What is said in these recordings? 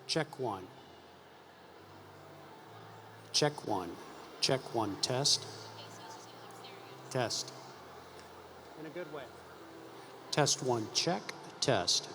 Check one. Check one. Check one. Test. Test. In a good way. Test one. Check. Test.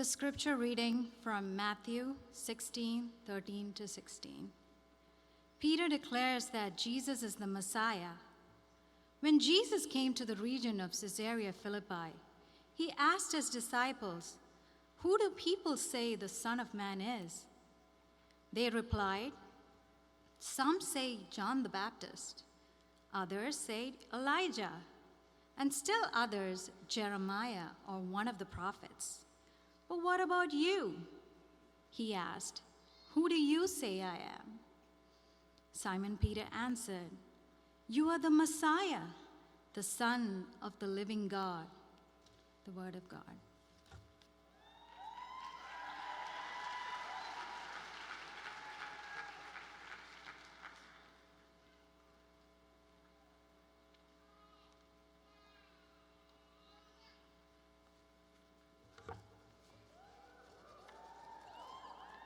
The scripture reading from Matthew 16:13-16. Peter declares that Jesus is the Messiah. When Jesus came to the region of Caesarea Philippi, he asked his disciples, "Who do people say the Son of Man is?" They replied, "Some say John the Baptist, others say Elijah, and still others Jeremiah or one of the prophets. But what about you?" He asked, "Who do you say I am?" Simon Peter answered, "You are the Messiah, the Son of the living God." The word of God.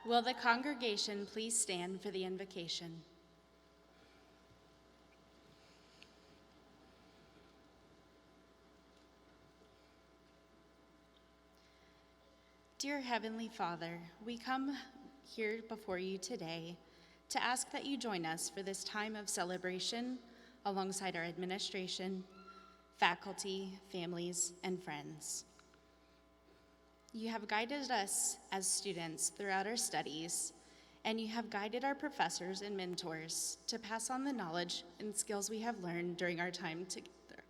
Will the congregation please stand for the invocation? Dear Heavenly Father, we come here before you today to ask that you join us for this time of celebration alongside our administration, faculty, families, and friends. You have guided us as students throughout our studies, and you have guided our professors and mentors to pass on the knowledge and skills we have learned during our time together.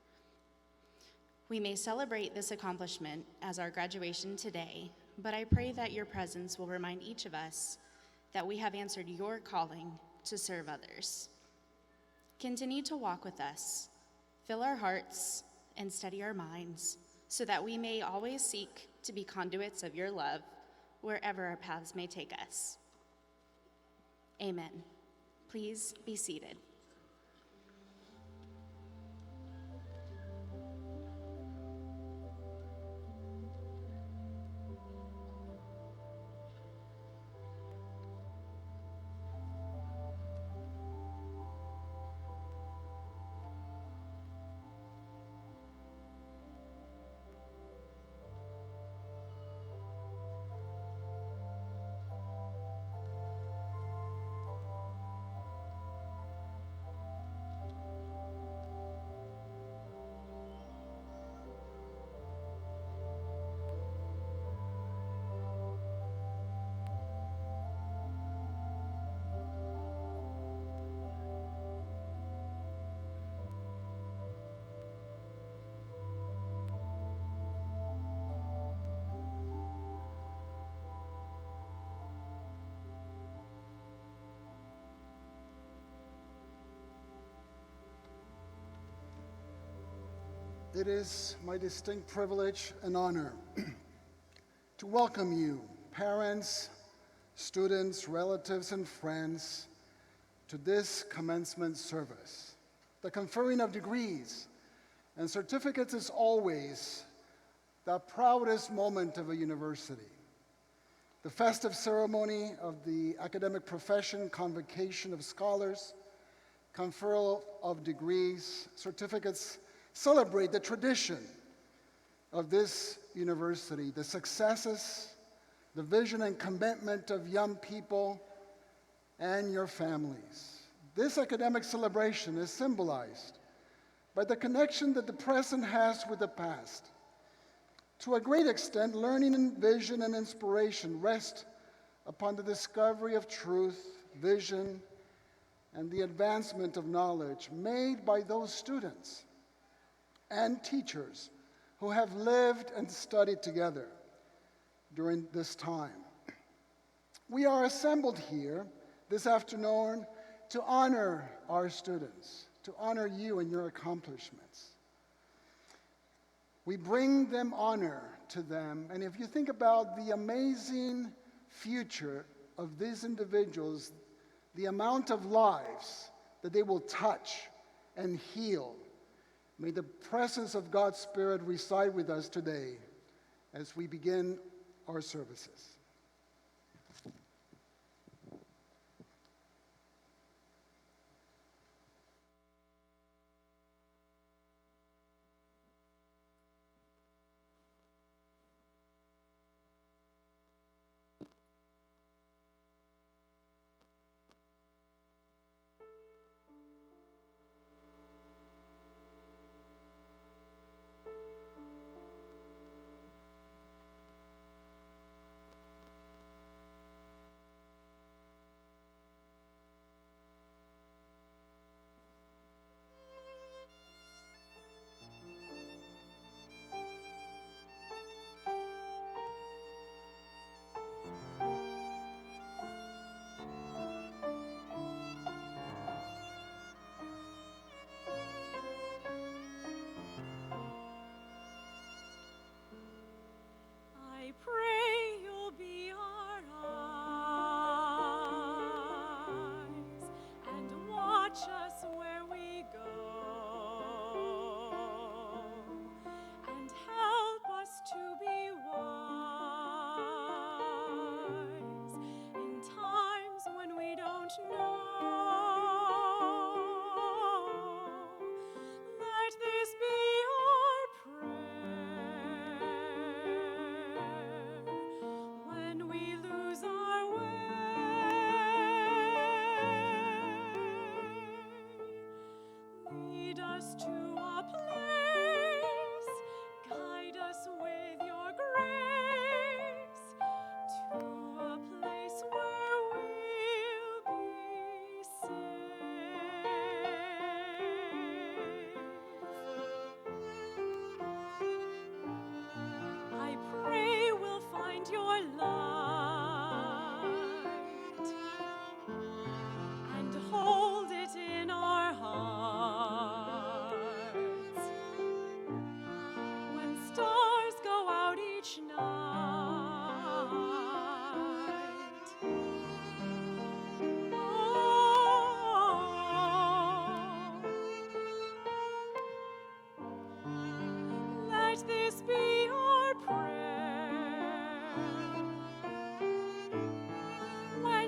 We may celebrate this accomplishment as our graduation today, but I pray that your presence will remind each of us that we have answered your calling to serve others. Continue to walk with us, fill our hearts, and steady our minds, so that we may always seek to be conduits of your love wherever our paths may take us. Amen. Please be seated. It is my distinct privilege and honor to welcome you, parents, students, relatives, and friends, to this commencement service. The conferring of degrees and certificates is always the proudest moment of a university. The festive ceremony of the academic profession, convocation of scholars, conferral of degrees, certificates celebrate the tradition of this university, the successes, the vision and commitment of young people and your families. This academic celebration is symbolized by the connection that the present has with the past. To a great extent, learning and vision and inspiration rest upon the discovery of truth, vision, and the advancement of knowledge made by those students and teachers who have lived and studied together during this time. We are assembled here this afternoon to honor our students, to honor you and your accomplishments. We bring them honor to them, and if you think about the amazing future of these individuals, the amount of lives that they will touch and heal, may the presence of God's Spirit reside with us today as we begin our services.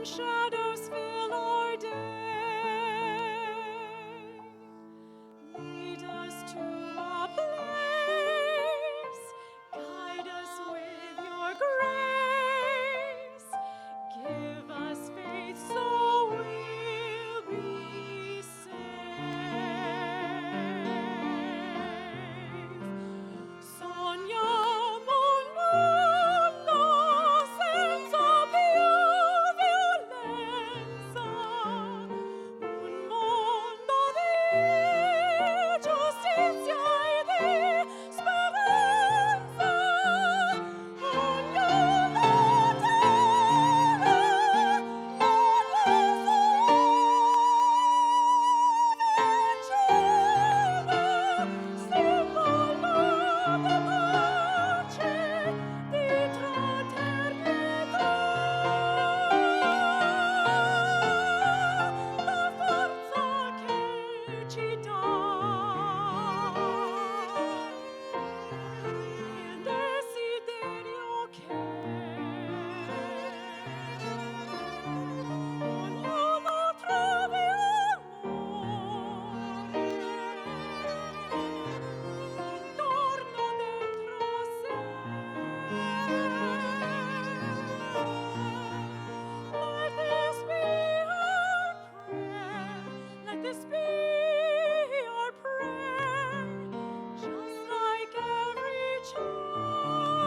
when shadows fill our day. Lead us to a place, guide us with your grace. Give us faith so we'll be safe. Sogniamo un mondo senza più violenza, un mondo di giustizia e di speranza. Ognuno Let this be our prayer, just like every child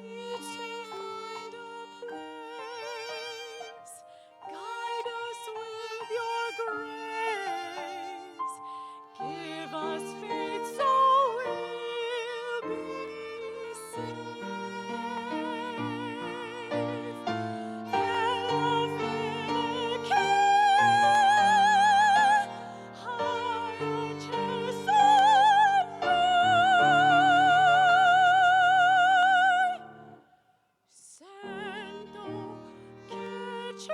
needs to find a place. Guide us with your grace. Give us faith so we'll be safe. Alla fine che higher chest sento che ci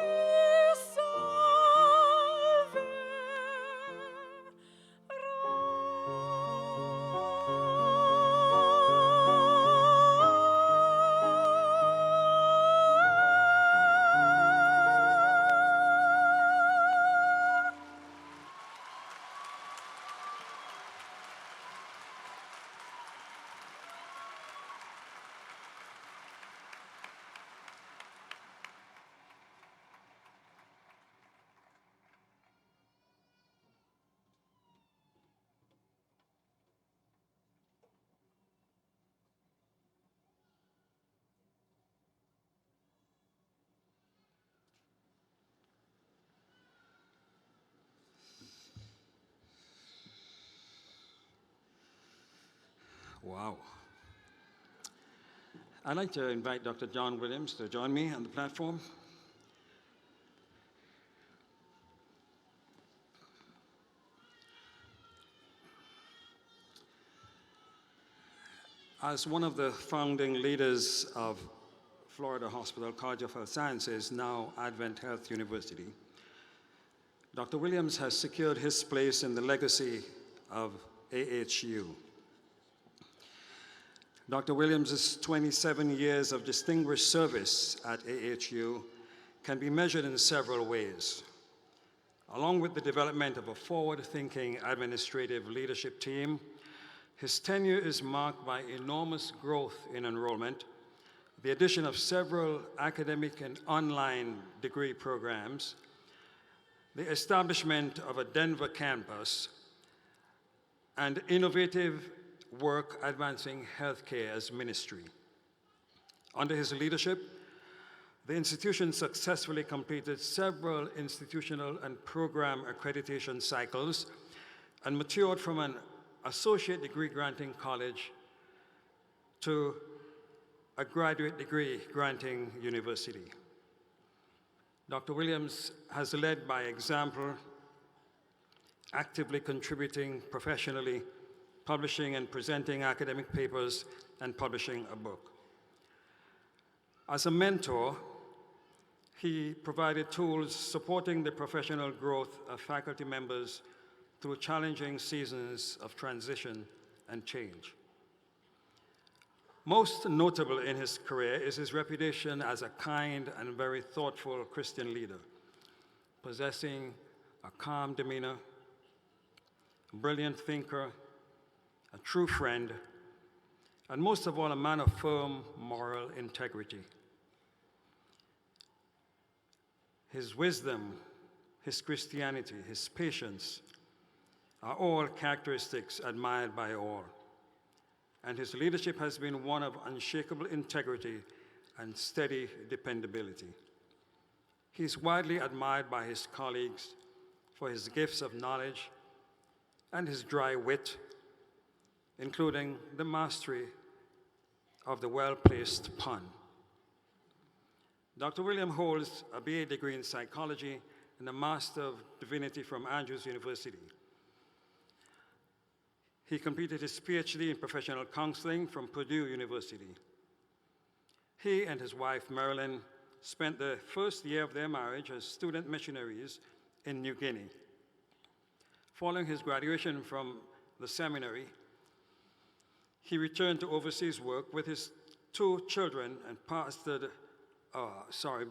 Wow. I'd like to invite Dr. John Williams to join me on the platform. As one of the founding leaders of Florida Hospital College of Health Sciences, now AdventHealth University, Dr. Williams has secured his place in the legacy of AHU. Dr. Williams' 27 years of distinguished service at AHU can be measured in several ways. Along with the development of a forward-thinking administrative leadership team, his tenure is marked by enormous growth in enrollment, the addition of several academic and online degree programs, the establishment of a Denver campus, and innovative work advancing healthcare as ministry. Under his leadership, the institution successfully completed several institutional and program accreditation cycles and matured from an associate degree granting college to a graduate degree granting university. Dr. Williams has led by example, actively contributing professionally, publishing and presenting academic papers, and publishing a book. As a mentor, he provided tools supporting the professional growth of faculty members through challenging seasons of transition and change. Most notable in his career is his reputation as a kind and very thoughtful Christian leader, possessing a calm demeanor, a brilliant thinker, a true friend, and most of all, a man of firm moral integrity. His wisdom, his Christianity, his patience are all characteristics admired by all. And his leadership has been one of unshakable integrity and steady dependability. He is widely admired by his colleagues for his gifts of knowledge and his dry wit, including the mastery of the well-placed pun. Dr. William holds a BA degree in psychology and a Master of Divinity from AHU University. He completed his PhD in professional counseling from Purdue University. He and his wife, Marilyn, spent the first year of their marriage as student missionaries in New Guinea. Following his graduation from the seminary, he returned to overseas work with his 2 children and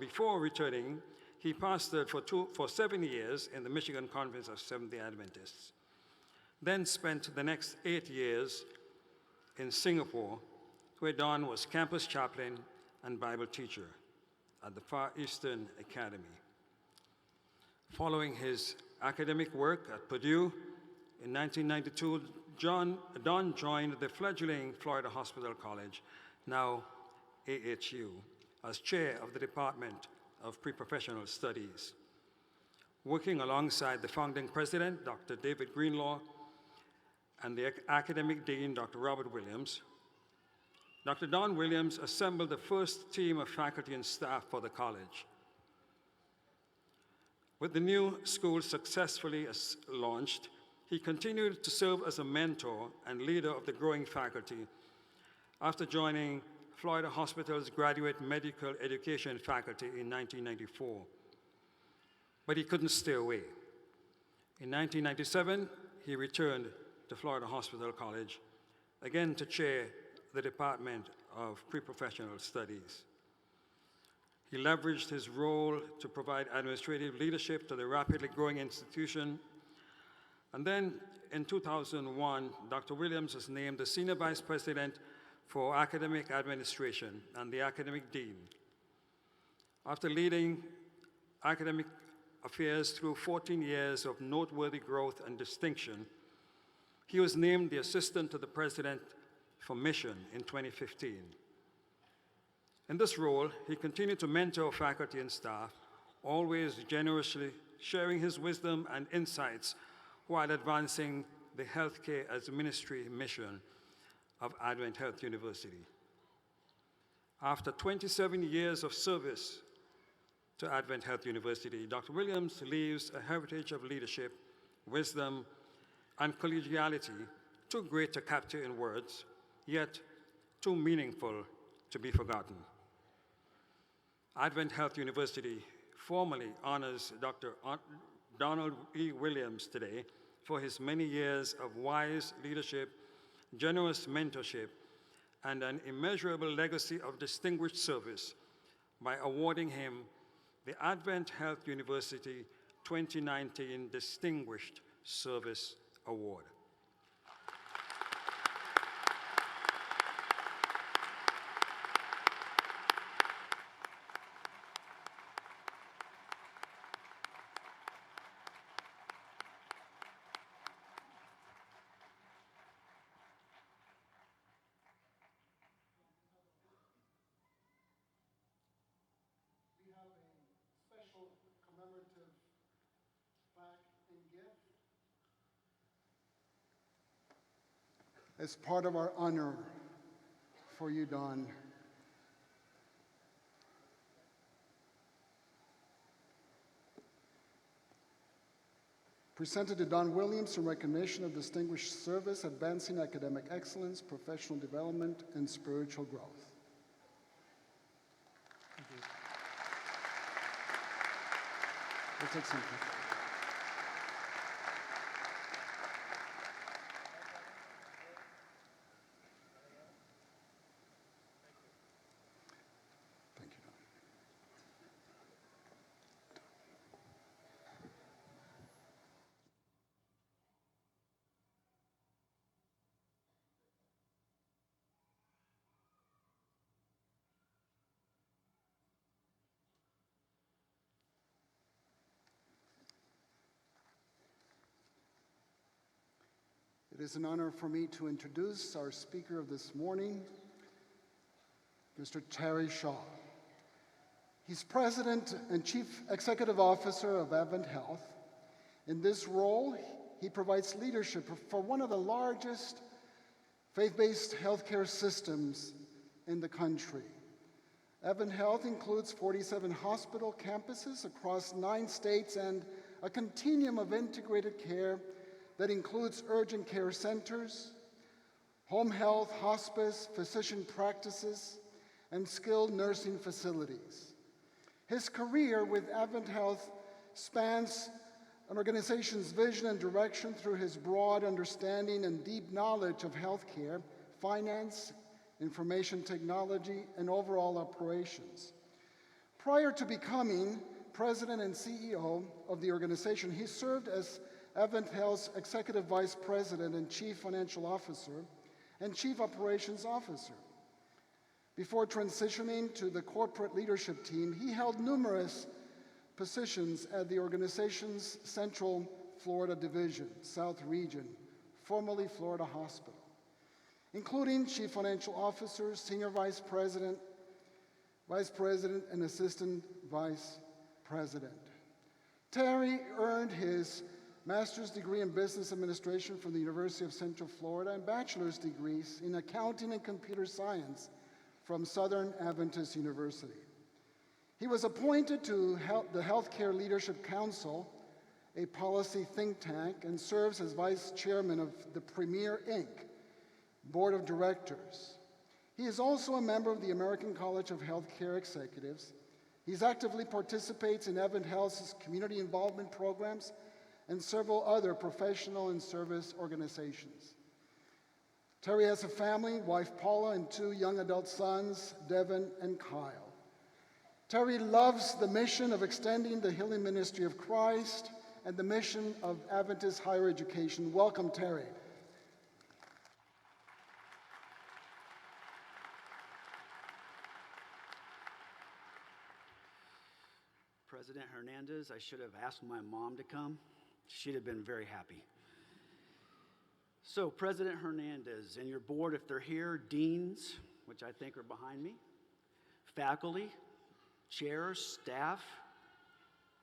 before returning, he pastored for 7 years in the Michigan Conference of Seventh-day Adventists. Then spent the next 8 years in Singapore, where Don was campus chaplain and Bible teacher at the Far Eastern Academy. Following his academic work at Purdue, in 1992, Don joined the fledgling Florida Hospital College, now AHU, as chair of the Department of Pre-Professional Studies. Working alongside the founding president, Dr. David Greenlaw, and the academic dean, Dr. Robert Williams, Dr. Don Williams assembled the first team of faculty and staff for the college. With the new school successfully launched, he continued to serve as a mentor and leader of the growing faculty after joining Florida Hospital's graduate medical education faculty in 1994. But he couldn't stay away. In 1997, he returned to Florida Hospital College, again to chair the Department of Pre-Professional Studies. He leveraged his role to provide administrative leadership to the rapidly growing institution. And then in 2001, Dr. Williams was named the Senior Vice President for Academic Administration and the Academic Dean. After leading academic affairs through 14 years of noteworthy growth and distinction, he was named the Assistant to the President for Mission in 2015. In this role, he continued to mentor faculty and staff, always generously sharing his wisdom and insights while advancing the healthcare as a ministry mission of AdventHealth University. After 27 years of service to AdventHealth University, Dr. Williams leaves a heritage of leadership, wisdom, and collegiality too great to capture in words, yet too meaningful to be forgotten. AdventHealth University formally honors Dr. Donald E. Williams today for his many years of wise leadership, generous mentorship, and an immeasurable legacy of distinguished service by awarding him the AdventHealth University 2019 Distinguished Service Award. We have a special commemorative plaque and gift as part of our honor for you, Don. Presented to Don Williams in recognition of distinguished service, advancing academic excellence, professional development, and spiritual growth. We'll take some. It is an honor for me to introduce our speaker of this morning, Mr. Terry Shaw. He's President and Chief Executive Officer of AdventHealth. In this role, he provides leadership for one of the largest faith-based healthcare systems in the country. AdventHealth includes 47 hospital campuses across 9 states and a continuum of integrated care that includes urgent care centers, home health, hospice, physician practices, and skilled nursing facilities. His career with AdventHealth spans an organization's vision and direction through his broad understanding and deep knowledge of healthcare, finance, information technology, and overall operations. Prior to becoming president and CEO of the organization, he served as AdventHealth's Executive Vice President and Chief Financial Officer and Chief Operations Officer. Before transitioning to the corporate leadership team, he held numerous positions at the organization's Central Florida Division, South Region, formerly Florida Hospital, including Chief Financial Officer, Senior Vice President, and Assistant Vice President. Terry earned his master's degree in business administration from the University of Central Florida and bachelor's degrees in accounting and computer science from Southern Adventist University. He was appointed to the Healthcare Leadership Council, a policy think tank, and serves as vice chairman of the Premier Inc. Board of Directors. He is also a member of the American College of Healthcare Executives. He actively participates in AdventHealth's community involvement programs and several other professional and service organizations. Terry has a family, wife Paula, and 2 young adult sons, Devin and Kyle. Terry loves the mission of extending the healing ministry of Christ and the mission of Adventist higher education. Welcome, Terry. President Hernandez, I should have asked my mom to come. She'd have been very happy. So, President Hernandez and your board, if they're here, deans, which I think are behind me, faculty, chairs, staff,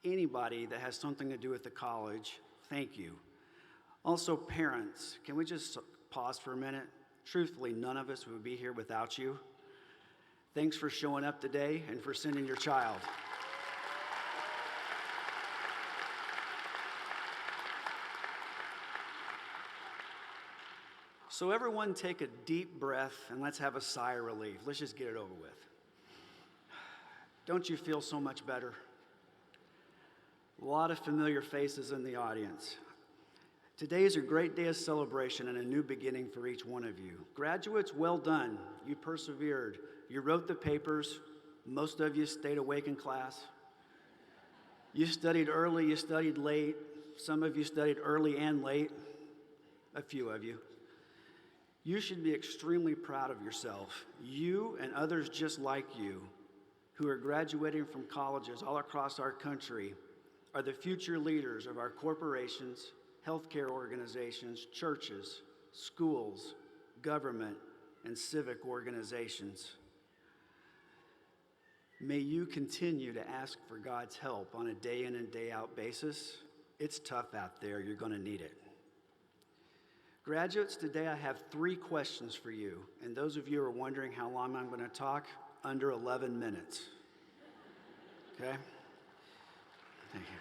anybody that has something to do with the college, thank you. Also, parents, can we just pause for a minute? Truthfully, none of us would be here without you. Thanks for showing up today and for sending your child. So everyone take a deep breath and let's have a sigh of relief. Let's just get it over with. Don't you feel so much better? A lot of familiar faces in the audience. Today is a great day of celebration and a new beginning for each one of you. Graduates, well done. You persevered. You wrote the papers. Most of you stayed awake in class. You studied early, you studied late. Some of you studied early and late. A few of you. You should be extremely proud of yourself. You and others just like you who are graduating from colleges all across our country are the future leaders of our corporations, healthcare organizations, churches, schools, government, and civic organizations. May you continue to ask for God's help on a day in and day out basis. It's tough out there. You're going to need it. Graduates, today I have 3 questions for you. And those of you who are wondering how long I'm going to talk, under 11 minutes. Okay? Thank you.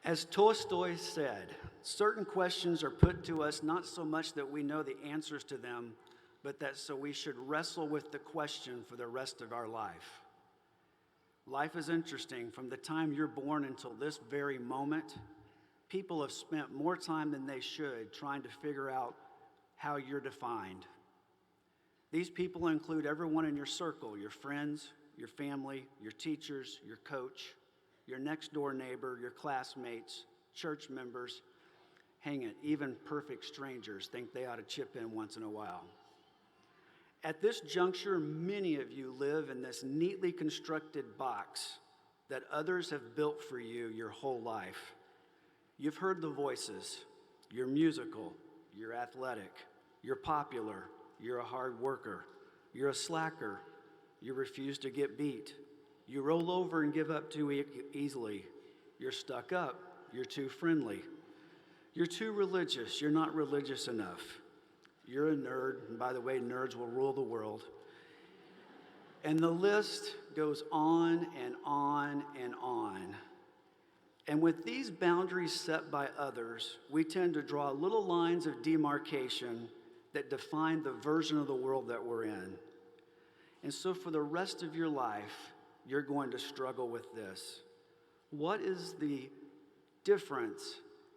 As Tolstoy said, certain questions are put to us not so much that we know the answers to them, but that so we should wrestle with the question for the rest of our life. Life is interesting. From the time you're born until this very moment, people have spent more time than they should trying to figure out how you're defined. These people include everyone in your circle, your friends, your family, your teachers, your coach, your next door neighbor, your classmates, church members. Hang it, even perfect strangers think they ought to chip in once in a while. At this juncture, many of you live in this neatly constructed box that others have built for you your whole life. You've heard the voices. You're musical, you're athletic, you're popular, you're a hard worker, you're a slacker, you refuse to get beat, you roll over and give up too easily, you're stuck up, you're too friendly, you're too religious, you're not religious enough, you're a nerd, and by the way, nerds will rule the world. And the list goes on and on and on. And with these boundaries set by others, we tend to draw little lines of demarcation that define the version of the world that we're in. And so for the rest of your life, you're going to struggle with this. What is the difference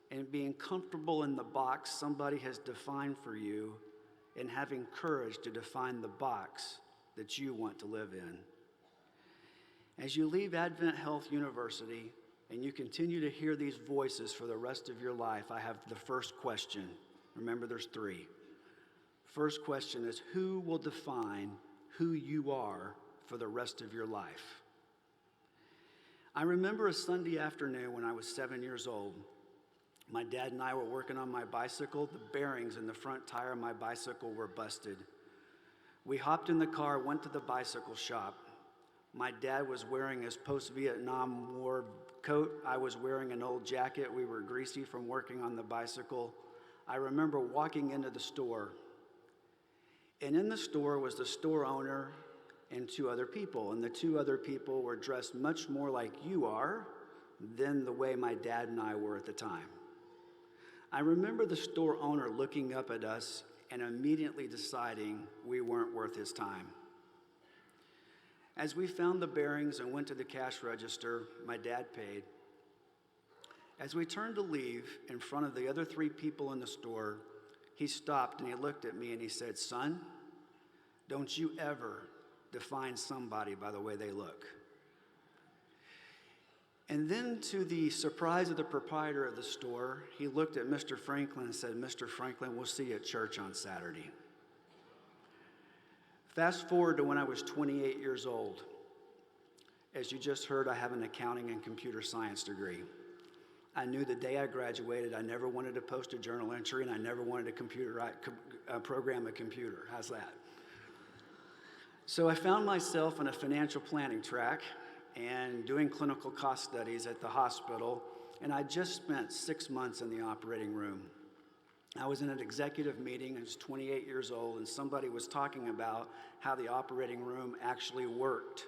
in being comfortable in the box somebody has defined for you and having courage to define the box that you want to live in? As you leave AdventHealth University and you continue to hear these voices for the rest of your life, I have the first question. Remember, there's three. First question is, who will define who you are for the rest of your life? I remember a Sunday afternoon when I was 7 years old. My dad and I were working on my bicycle. The bearings in the front tire of my bicycle were busted. We hopped in the car, went to the bicycle shop. My dad was wearing his post-Vietnam War coat. I was wearing an old jacket. We were greasy from working on the bicycle. I remember walking into the store. And in the store was the store owner and two other people. And the two other people were dressed much more like you are than the way my dad and I were at the time. I remember the store owner looking up at us and immediately deciding we weren't worth his time. As we found the bearings and went to the cash register, my dad paid. As we turned to leave in front of the other three people in the store, he stopped and he looked at me and he said, "Son, don't you ever define somebody by the way they look." And then, to the surprise of the proprietor of the store, he looked at Mr. Franklin and said, "Mr. Franklin, we'll see you at church on Saturday." Fast forward to when I was 28 years old. As you just heard, I have an accounting and computer science degree. I knew the day I graduated, I never wanted to post a journal entry and I never wanted to program a computer. How's that? So I found myself in a financial planning track and doing clinical cost studies at the hospital, and I just spent 6 months in the operating room. I was in an executive meeting, I was 28 years old, and somebody was talking about how the operating room actually worked.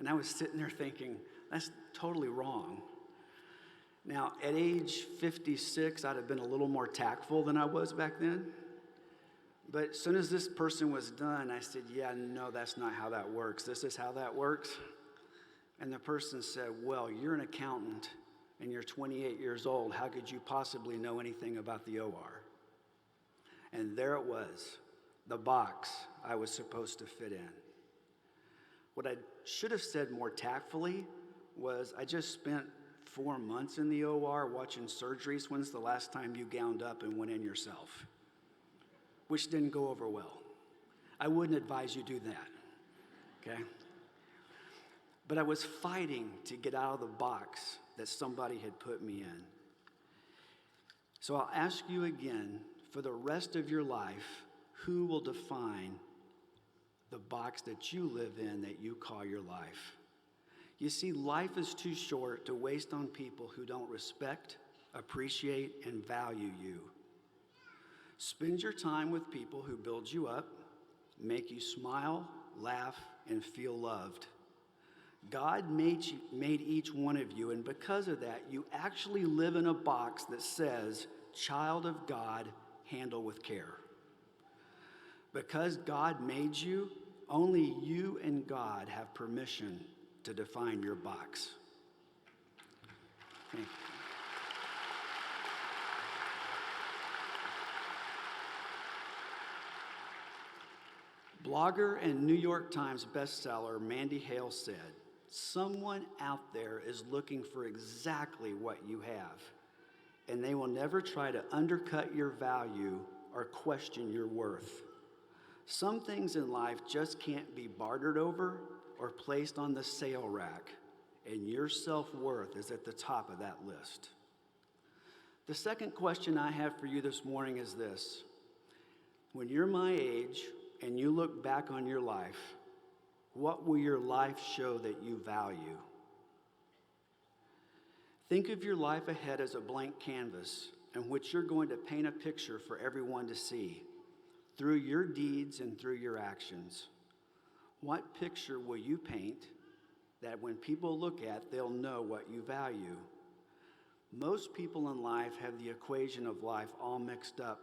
And I was sitting there thinking, that's totally wrong. Now, at age 56, I'd have been a little more tactful than I was back then. But as soon as this person was done, I said, "Yeah, no, that's not how that works. This is how that works." And the person said, "Well, you're an accountant and you're 28 years old. How could you possibly know anything about the OR?" And there it was, the box I was supposed to fit in. What I should have said more tactfully was, "I just spent 4 months in the OR watching surgeries. When's the last time you gowned up and went in yourself?" Which didn't go over well. I wouldn't advise you do that, okay? But I was fighting to get out of the box that somebody had put me in. So I'll ask you again, for the rest of your life, who will define the box that you live in that you call your life? You see, life is too short to waste on people who don't respect, appreciate, and value you. Spend your time with people who build you up, make you smile, laugh, and feel loved. God made each one of you, and because of that, you actually live in a box that says, "Child of God, handle with care." Because God made you, only you and God have permission to define your box. Thank you. Blogger and New York Times bestseller Mandy Hale said, "Someone out there is looking for exactly what you have, and they will never try to undercut your value or question your worth. Some things in life just can't be bartered over or placed on the sale rack. and your self-worth is at the top of that list. The second question I have for you this morning is this. When you're my age and you look back on your life, what will your life show that you value? Think of your life ahead as a blank canvas in which you're going to paint a picture for everyone to see through your deeds and through your actions. What picture will you paint that when people look at, they'll know what you value? Most people in life have the equation of life all mixed up.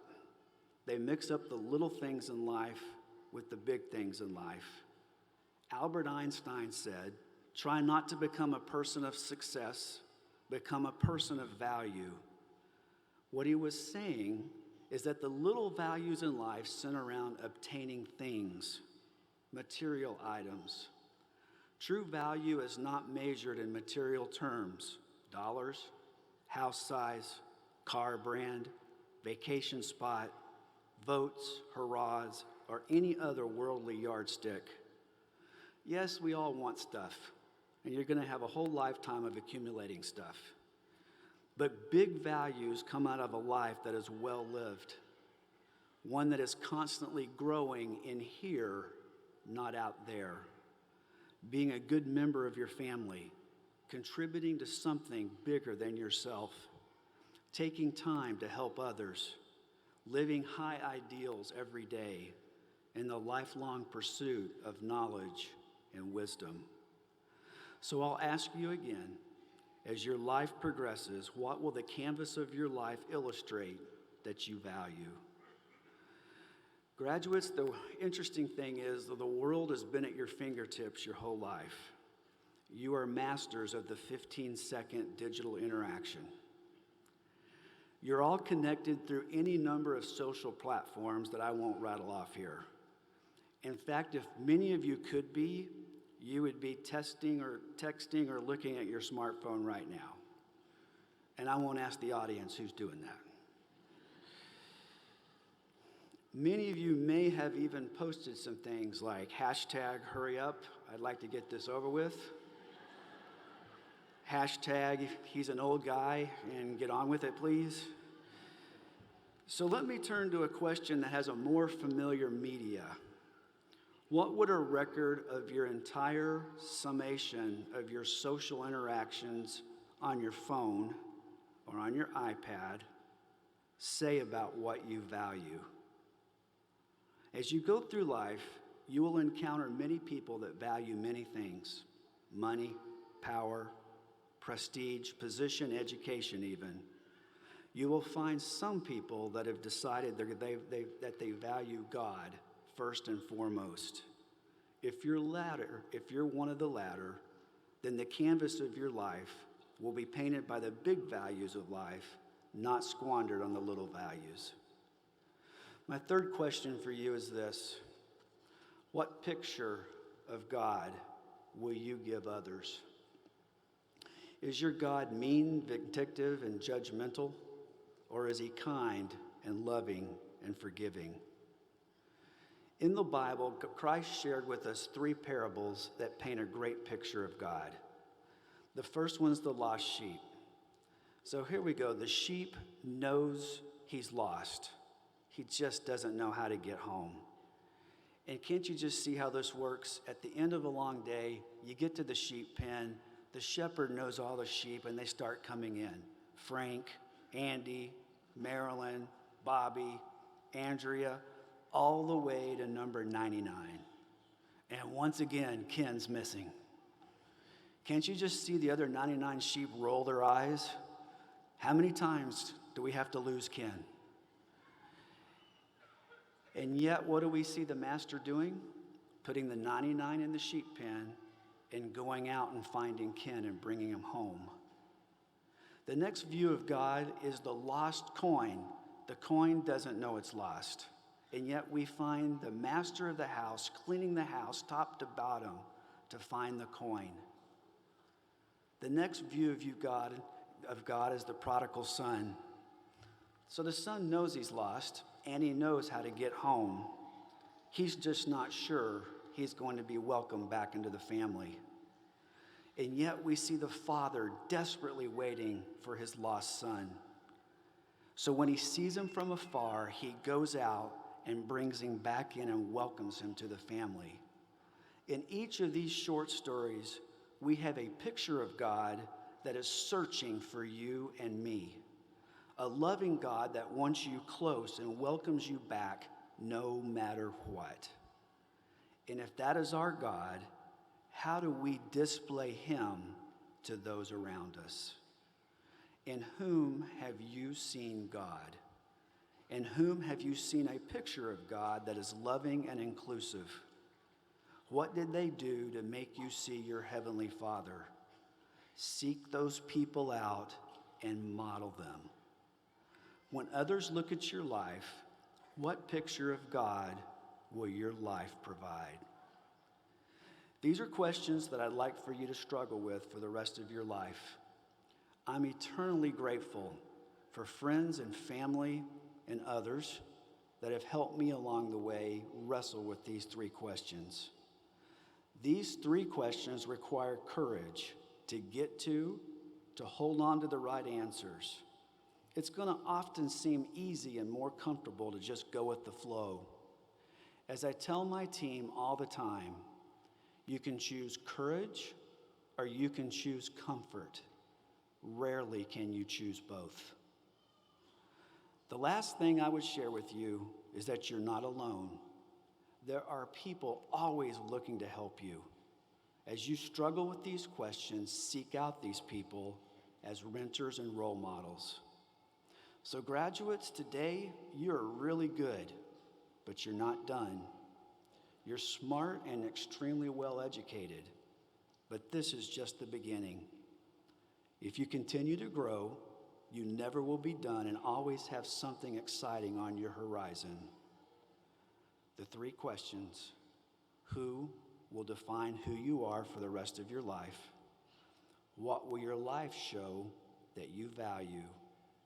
They mix up the little things in life with the big things in life. Albert Einstein said, "Try not to become a person of success, become a person of value." What he was saying is that the little values in life center around obtaining things, material items. True value is not measured in material terms, dollars, house size, car brand, vacation spot, votes, hurrahs, or any other worldly yardstick. Yes, we all want stuff, and you're going to have a whole lifetime of accumulating stuff. But big values come out of a life that is well lived, one that is constantly growing in here, not out there. Being a good member of your family, contributing to something bigger than yourself, taking time to help others, living high ideals every day, and the lifelong pursuit of knowledge and wisdom. So I'll ask you again, as your life progresses, what will the canvas of your life illustrate that you value? Graduates, the interesting thing is that the world has been at your fingertips your whole life. You are masters of the 15-second digital interaction. You're all connected through any number of social platforms that I won't rattle off here. In fact, if many of you could be, you would be texting or looking at your smartphone right now. And I won't ask the audience who's doing that. Many of you may have even posted some things like #HurryUp, I'd like to get this over with. #He's an old guy and get on with it, please. So let me turn to a question that has a more familiar media. What would a record of your entire summation of your social interactions on your phone or on your iPad say about what you value? As you go through life, you will encounter many people that value many things: money, power, prestige, position, education even. You will find some people that have decided that they value God first and foremost. If you're one of the latter, then the canvas of your life will be painted by the big values of life, not squandered on the little values. My third question for you is this: what picture of God will you give others? Is your God mean, vindictive, and judgmental? Or is he kind and loving and forgiving? In the Bible, Christ shared with us 3 parables that paint a great picture of God. The first one's the lost sheep. So here we go. The sheep knows he's lost. He just doesn't know how to get home. And can't you just see how this works? At the end of a long day, you get to the sheep pen, the shepherd knows all the sheep, and they start coming in. Frank, Andy, Marilyn, Bobby, Andrea, all the way to number 99. And once again, Ken's missing. Can't you just see the other 99 sheep roll their eyes? How many times do we have to lose Ken? And yet, what do we see the master doing? Putting the 99 in the sheep pen and going out and finding Ken and bringing him home. The next view of God is the lost coin. The coin doesn't know it's lost. And yet we find the master of the house cleaning the house top to bottom to find the coin. The next view of God is the prodigal son. So the son knows he's lost, and he knows how to get home. He's just not sure he's going to be welcomed back into the family. And yet we see the Father desperately waiting for his lost son. So when he sees him from afar, he goes out and brings him back in and welcomes him to the family. In each of these short stories, we have a picture of God that is searching for you and me. A loving God that wants you close and welcomes you back no matter what. And if that is our God, how do we display him to those around us? In whom have you seen God? In whom have you seen a picture of God that is loving and inclusive? What did they do to make you see your Heavenly Father? Seek those people out and model them. When others look at your life, what picture of God will your life provide? These are questions that I'd like for you to struggle with for the rest of your life. I'm eternally grateful for friends and family and others that have helped me along the way wrestle with these three questions. These three questions require courage to get to hold on to the right answers. It's going to often seem easy and more comfortable to just go with the flow. As I tell my team all the time, you can choose courage or you can choose comfort. Rarely can you choose both. The last thing I would share with you is that you're not alone. There are people always looking to help you. As you struggle with these questions, seek out these people as mentors and role models. So graduates, today you're really good, but you're not done. You're smart and extremely well educated, but this is just the beginning. If you continue to grow, you never will be done and always have something exciting on your horizon. The three questions: who will define who you are for the rest of your life? What will your life show that you value?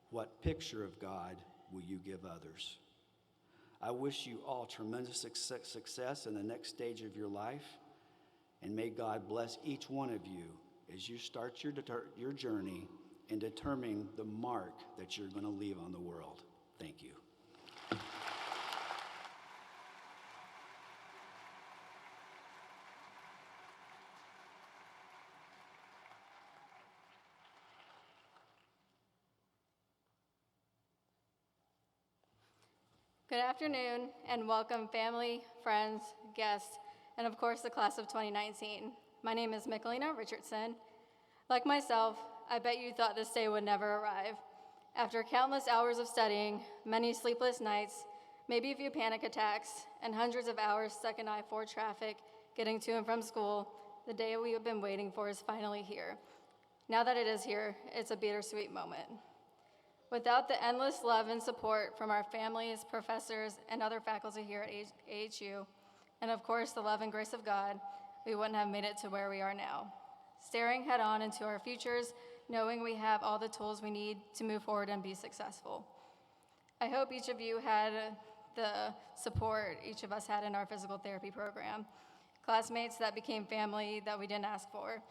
What picture of God will you give others? I wish you all tremendous success in the next stage of your life, and may God bless each one of you as you start your journey in determining the mark that you're going to leave on the world. Thank you. Good afternoon, and welcome family, friends, guests, and of course the class of 2019. My name is Michelina Richardson. Like myself, I bet you thought this day would never arrive. After countless hours of studying, many sleepless nights, maybe a few panic attacks, and hundreds of hours stuck in I-4 traffic getting to and from school, the day we have been waiting for is finally here. Now that it is here, it's a bittersweet moment. Without the endless love and support from our families, professors, and other faculty here at AHU, and of course the love and grace of God, we wouldn't have made it to where we are now. Staring head on into our futures, knowing we have all the tools we need to move forward and be successful. I hope each of you had the support each of us had in our physical therapy program. Classmates that became family that we didn't ask for.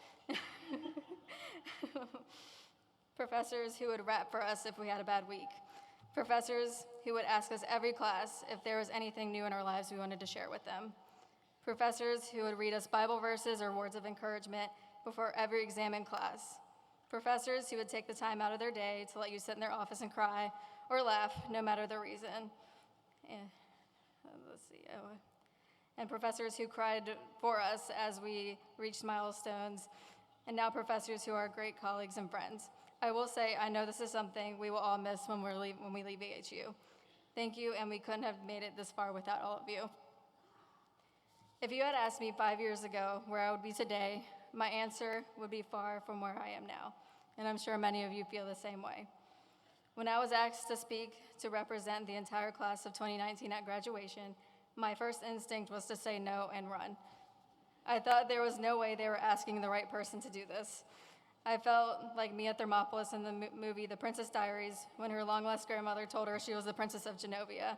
Professors who would rap for us if we had a bad week. Professors who would ask us every class if there was anything new in our lives we wanted to share with them. Professors who would read us Bible verses or words of encouragement before every exam in class. Professors who would take the time out of their day to let you sit in their office and cry or laugh, no matter the reason. And professors who cried for us as we reached milestones, and now professors who are great colleagues and friends. I will say, I know this is something we will all miss when we leave AHU. Thank you, and we couldn't have made it this far without all of you. If you had asked me 5 years ago where I would be today, my answer would be far from where I am now, and I'm sure many of you feel the same way. When I was asked to speak to represent the entire class of 2019 at graduation, my first instinct was to say no and run. I thought there was no way they were asking the right person to do this. I felt like Mia Thermopolis in the movie The Princess Diaries when her long-lost grandmother told her she was the Princess of Genovia.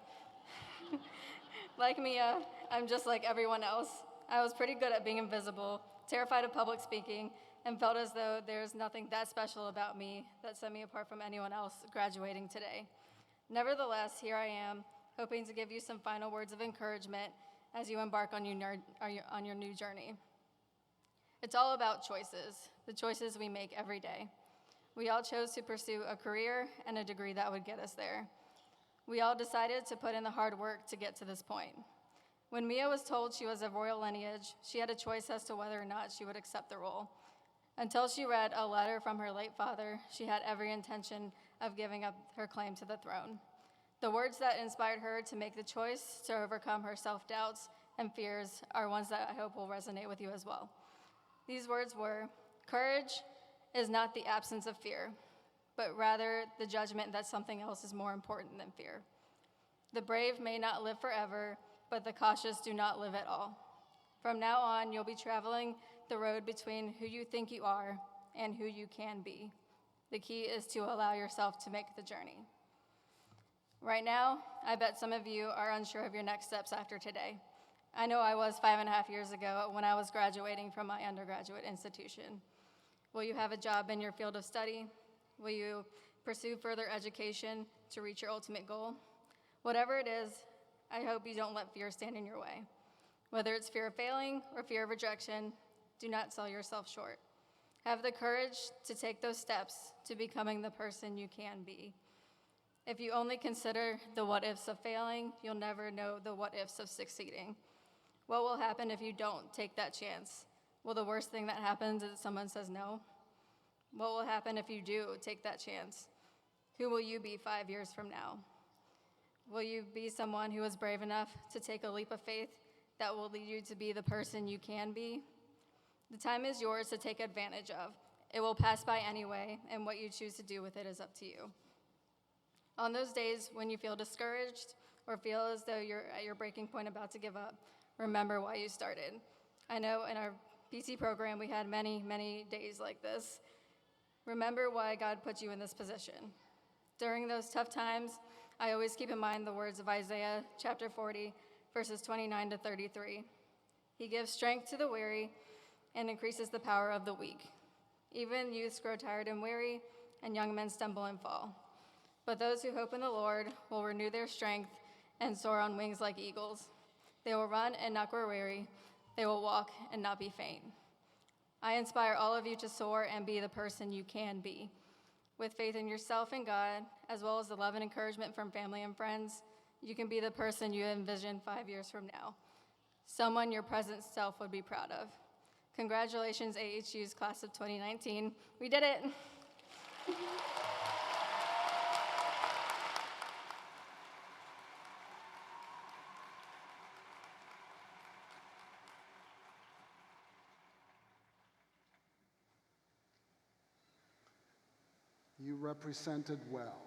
Like Mia, I'm just like everyone else. I was pretty good at being invisible, terrified of public speaking, and felt as though there's nothing that special about me that set me apart from anyone else graduating today. Nevertheless, here I am, hoping to give you some final words of encouragement as you embark on your new journey. It's all about choices, the choices we make every day. We all chose to pursue a career and a degree that would get us there. We all decided to put in the hard work to get to this point. When Mia was told she was of royal lineage, she had a choice as to whether or not she would accept the role. Until she read a letter from her late father, she had every intention of giving up her claim to the throne. The words that inspired her to make the choice to overcome her self-doubts and fears are ones that I hope will resonate with you as well. These words were, "Courage is not the absence of fear, but rather the judgment that something else is more important than fear. The brave may not live forever, but the cautious do not live at all. From now on, you'll be traveling the road between who you think you are and who you can be. The key is to allow yourself to make the journey." Right now, I bet some of you are unsure of your next steps after today. I know I was 5.5 years ago when I was graduating from my undergraduate institution. Will you have a job in your field of study? Will you pursue further education to reach your ultimate goal? Whatever it is, I hope you don't let fear stand in your way. Whether it's fear of failing or fear of rejection, do not sell yourself short. Have the courage to take those steps to becoming the person you can be. If you only consider the what-ifs of failing, you'll never know the what-ifs of succeeding. What will happen if you don't take that chance? Will the worst thing that happens is that someone says no? What will happen if you do take that chance? Who will you be 5 years from now? Will you be someone who is brave enough to take a leap of faith that will lead you to be the person you can be? The time is yours to take advantage of. It will pass by anyway, and what you choose to do with it is up to you. On those days when you feel discouraged or feel as though you're at your breaking point about to give up, remember why you started. I know in our PT program we had many, many days like this. Remember why God put you in this position. During those tough times, I always keep in mind the words of Isaiah chapter 40, verses 29 to 33. He gives strength to the weary and increases the power of the weak. Even youths grow tired and weary, and young men stumble and fall. But those who hope in the Lord will renew their strength and soar on wings like eagles. They will run and not grow weary. They will walk and not be faint. I inspire all of you to soar and be the person you can be. With faith in yourself and God, as well as the love and encouragement from family and friends, you can be the person you envision 5 years from now. Someone your present self would be proud of. Congratulations, AHU's class of 2019. We did it. You represented well.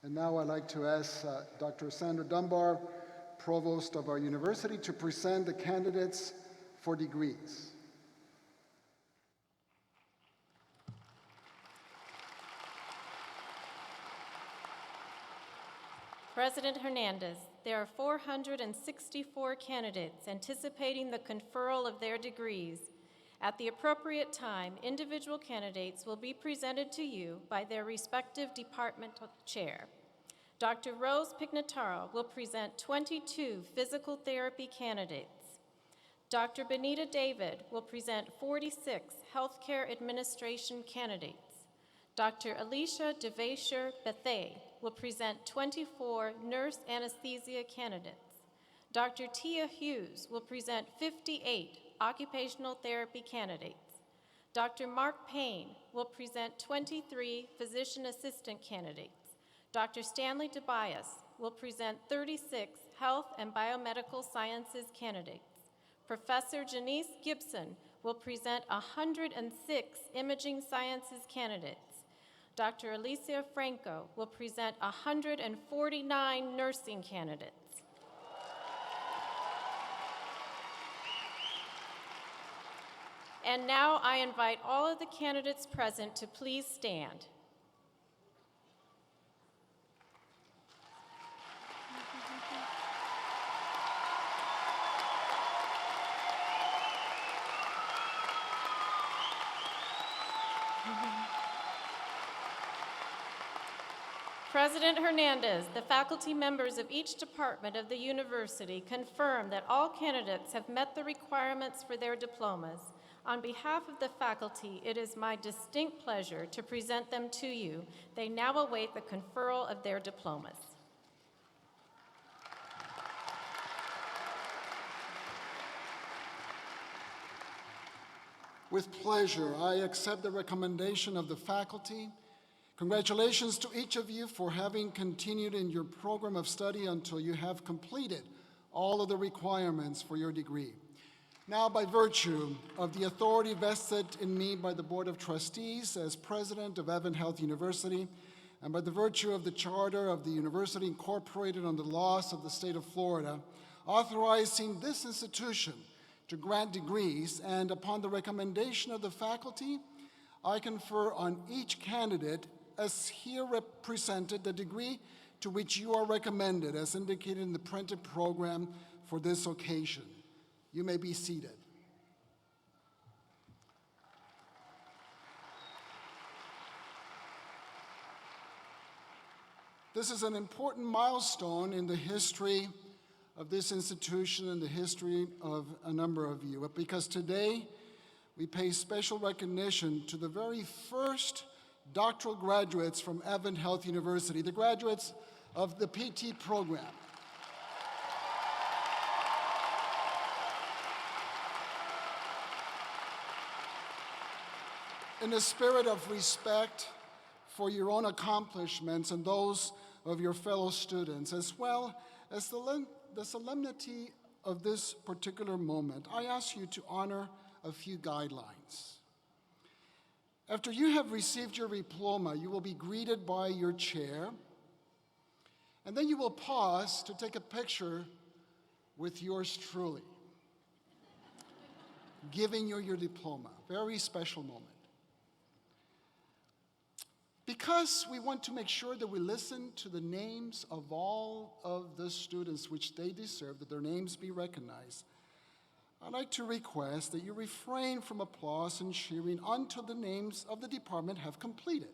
And now I'd like to ask Dr. Sandra Dunbar, Provost of our university, to present the candidates for degrees. President Hernandez, there are 464 candidates anticipating the conferral of their degrees. At the appropriate time, individual candidates will be presented to you by their respective departmental chair. Dr. Rose Pignataro will present 22 physical therapy candidates. Dr. Benita David will present 46 healthcare administration candidates. Dr. Alicia DeVacher Bethay will present 24 nurse anesthesia candidates. Dr. Tia Hughes will present 58 occupational therapy candidates. Dr. Mark Payne will present 23 physician assistant candidates. Dr. Stanley Tobias will present 36 health and biomedical sciences candidates. Professor Janice Gibson will present 106 imaging sciences candidates. Dr. Alicia Franco will present 149 nursing candidates. And now I invite all of the candidates present to please stand. President Hernandez, the faculty members of each department of the university confirm that all candidates have met the requirements for their diplomas. On behalf of the faculty, it is my distinct pleasure to present them to you. They now await the conferral of their diplomas. With pleasure, I accept the recommendation of the faculty. Congratulations to each of you for having continued in your program of study until you have completed all of the requirements for your degree. Now, by virtue of the authority vested in me by the Board of Trustees as president of AdventHealth University, and by the virtue of the charter of the university incorporated on the laws of the state of Florida, authorizing this institution to grant degrees, and upon the recommendation of the faculty, I confer on each candidate as here represented the degree to which you are recommended, as indicated in the printed program for this occasion. You may be seated. This is an important milestone in the history of this institution and the history of a number of you, because today we pay special recognition to the very first doctoral graduates from AdventHealth University, the graduates of the PT program. In a spirit of respect for your own accomplishments and those of your fellow students, as well as the solemnity of this particular moment, I ask you to honor a few guidelines. After you have received your diploma, you will be greeted by your chair, and then you will pause to take a picture with yours truly, giving you your diploma. Very special moment. Because we want to make sure that we listen to the names of all of the students which they deserve, that their names be recognized, I'd like to request that you refrain from applause and cheering until the names of the department have completed.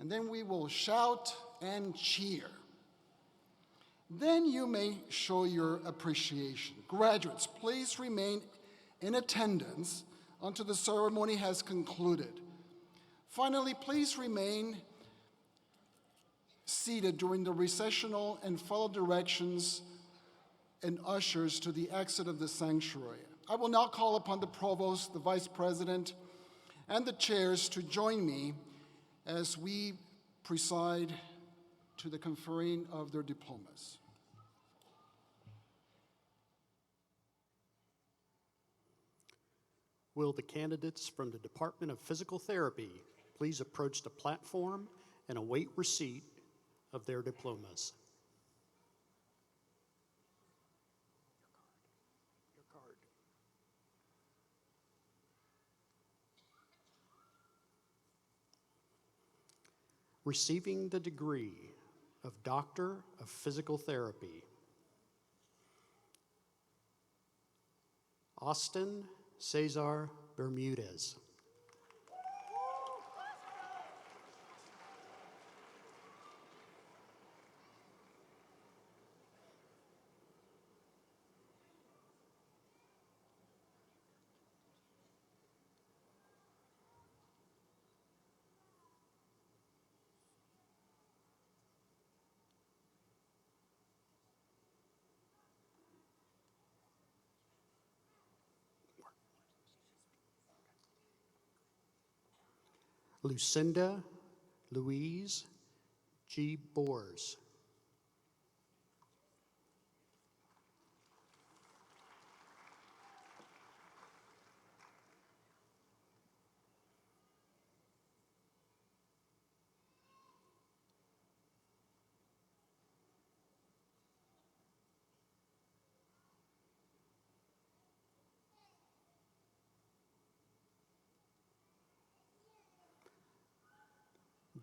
And then we will shout and cheer. Then you may show your appreciation. Graduates, please remain in attendance until the ceremony has concluded. Finally, please remain seated during the recessional and follow directions and ushers to the exit of the sanctuary. I will now call upon the provost, the vice president, and the chairs to join me as we preside to the conferring of their diplomas. Will the candidates from the Department of Physical Therapy please approach the platform and await receipt of their diplomas? Your card. Receiving the degree of Doctor of Physical Therapy, Austin Cesar Bermudez. Lucinda Louise G. Bors.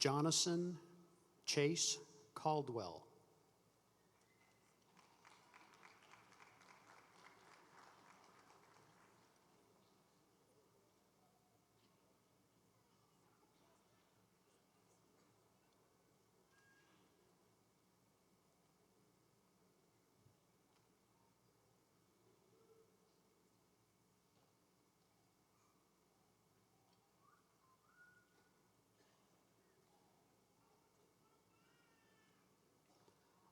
Jonathan Chase Caldwell.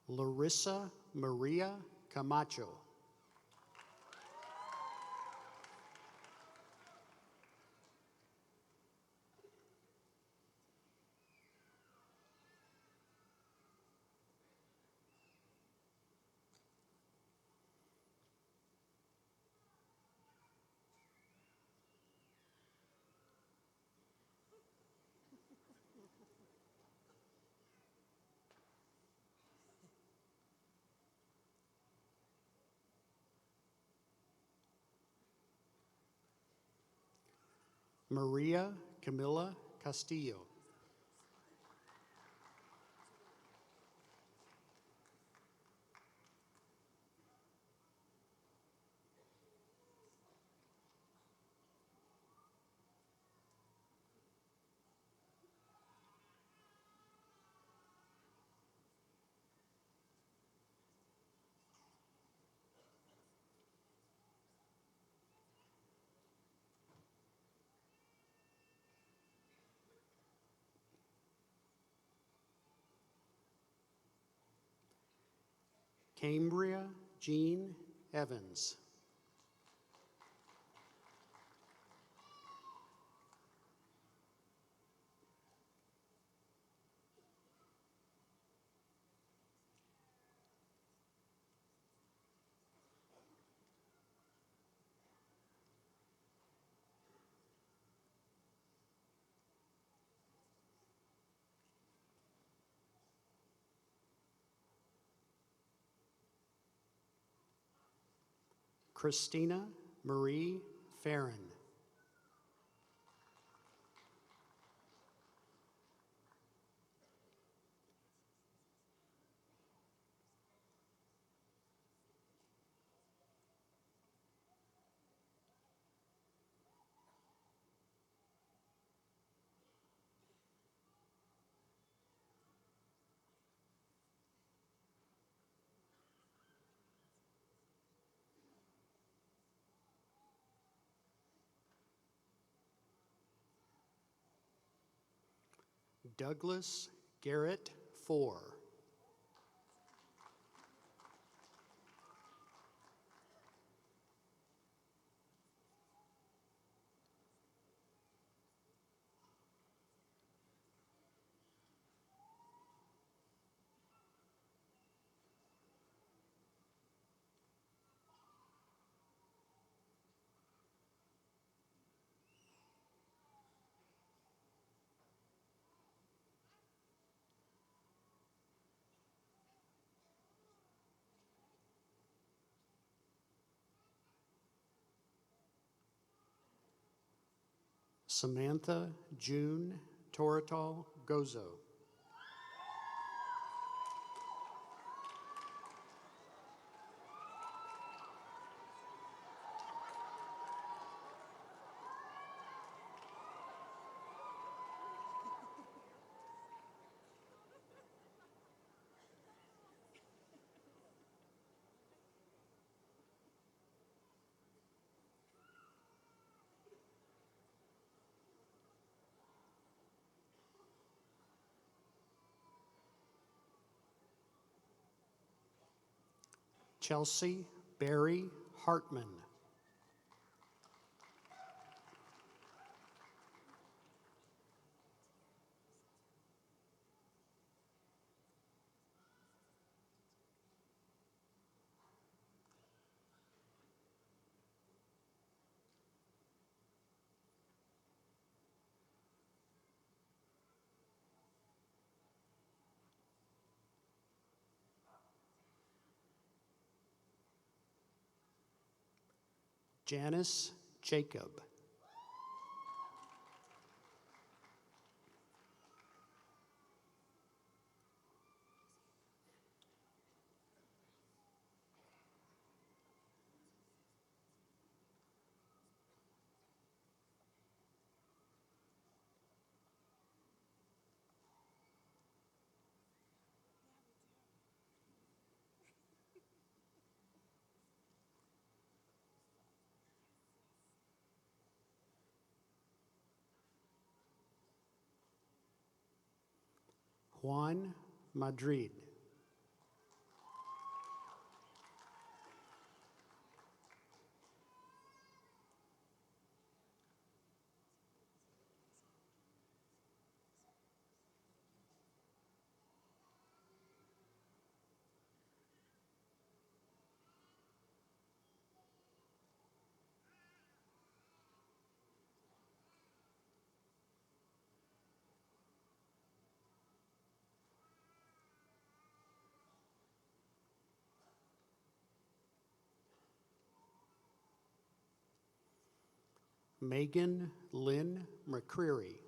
Larissa Maria Camacho. Maria Camila Castillo. Cambria Jean Evans. Christina Marie Farron. Douglas Garrett Four. Samantha June Toratal Gozo. Chelsea Barry Hartman. Janice Jacob. Juan Madrid. Megan Lynn McCreary.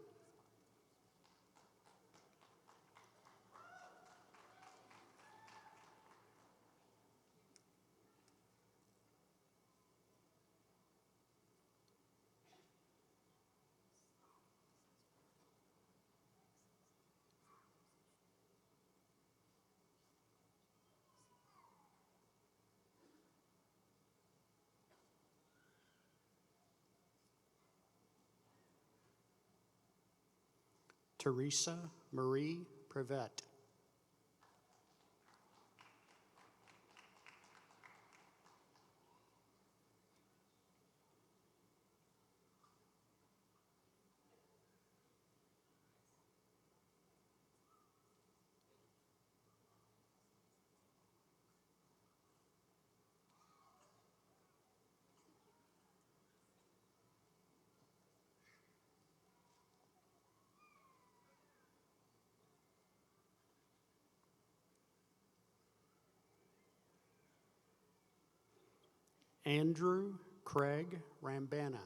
Teresa Marie Prevet. Andrew Craig Rambana.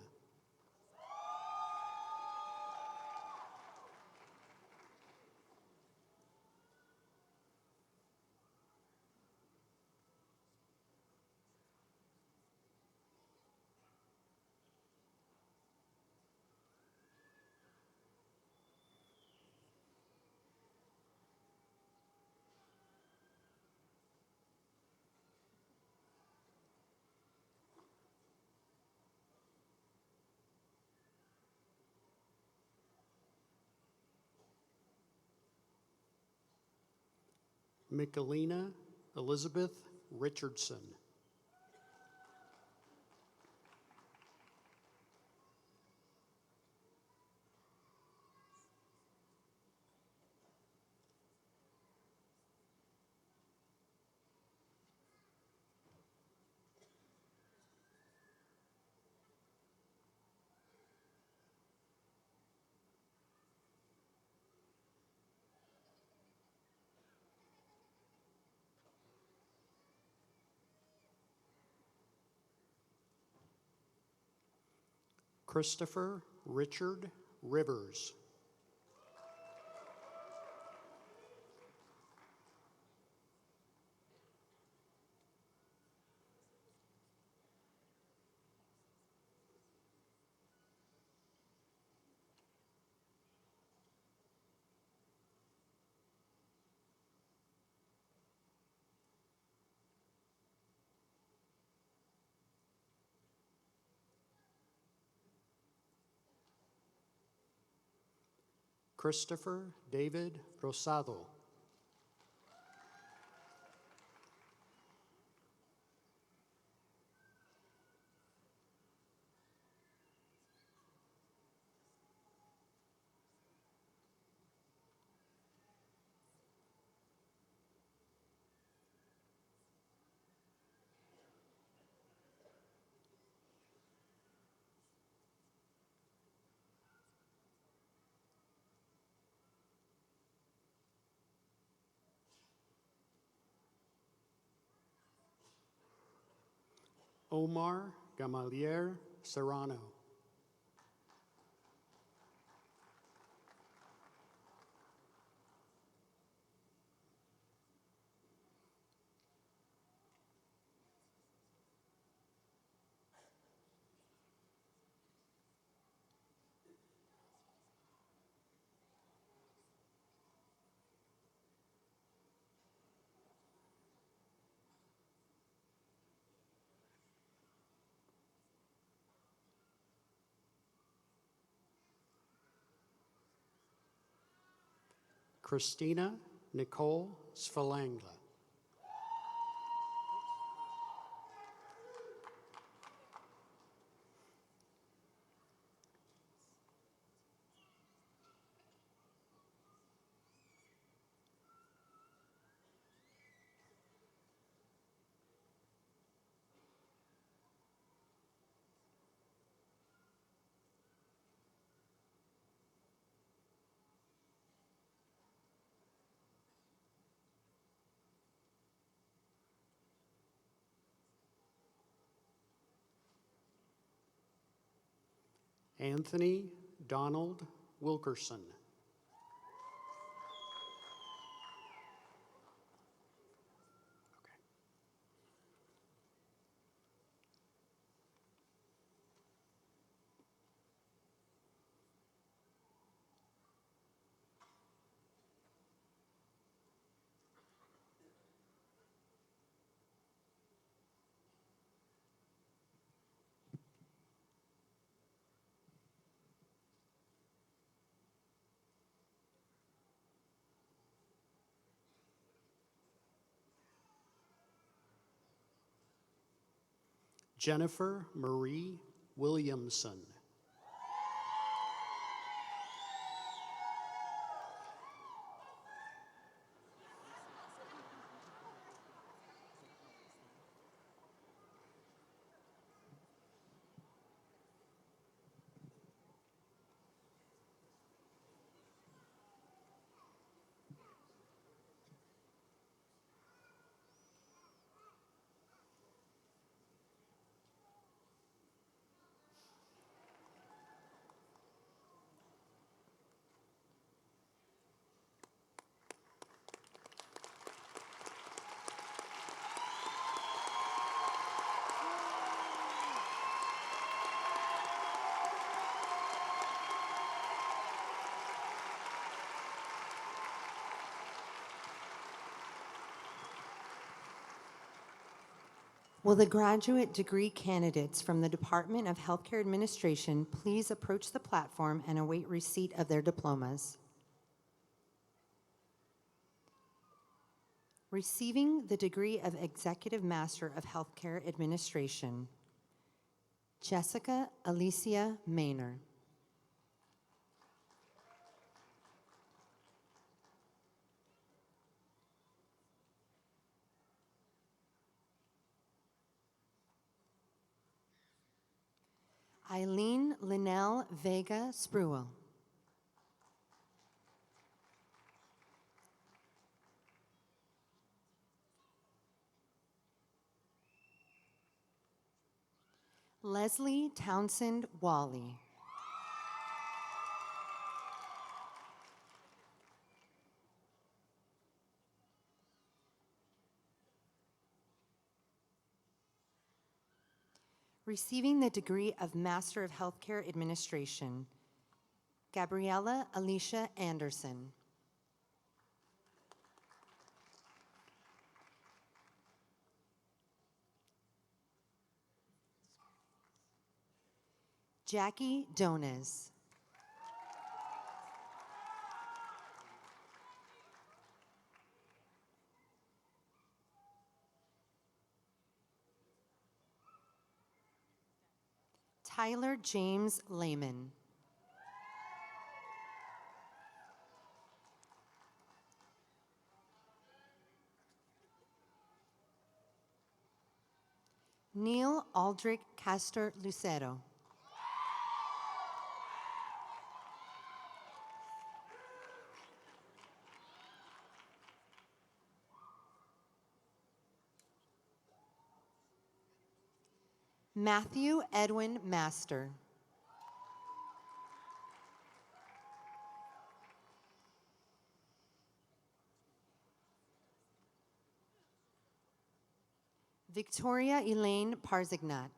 Michelina Elizabeth Richardson. Christopher Richard Rivers. Christopher David Rosado. Omar Gamalier Serrano. Christina Nicole Svalangla. Anthony Donald Wilkerson. Jennifer Marie Williamson. Will the graduate degree candidates from the Department of Healthcare Administration please approach the platform and await receipt of their diplomas? Receiving the degree of Executive Master of Healthcare Administration, Jessica Alicia Maynor. Eileen Linnell Vega Spruill. Leslie Townsend Wally. Receiving the degree of Master of Healthcare Administration, Gabriella Alicia Anderson. Jackie Dones. Tyler James Lehman. Neil Aldrich Castor Lucero. Matthew Edwin Master. Victoria Elaine Parzignat.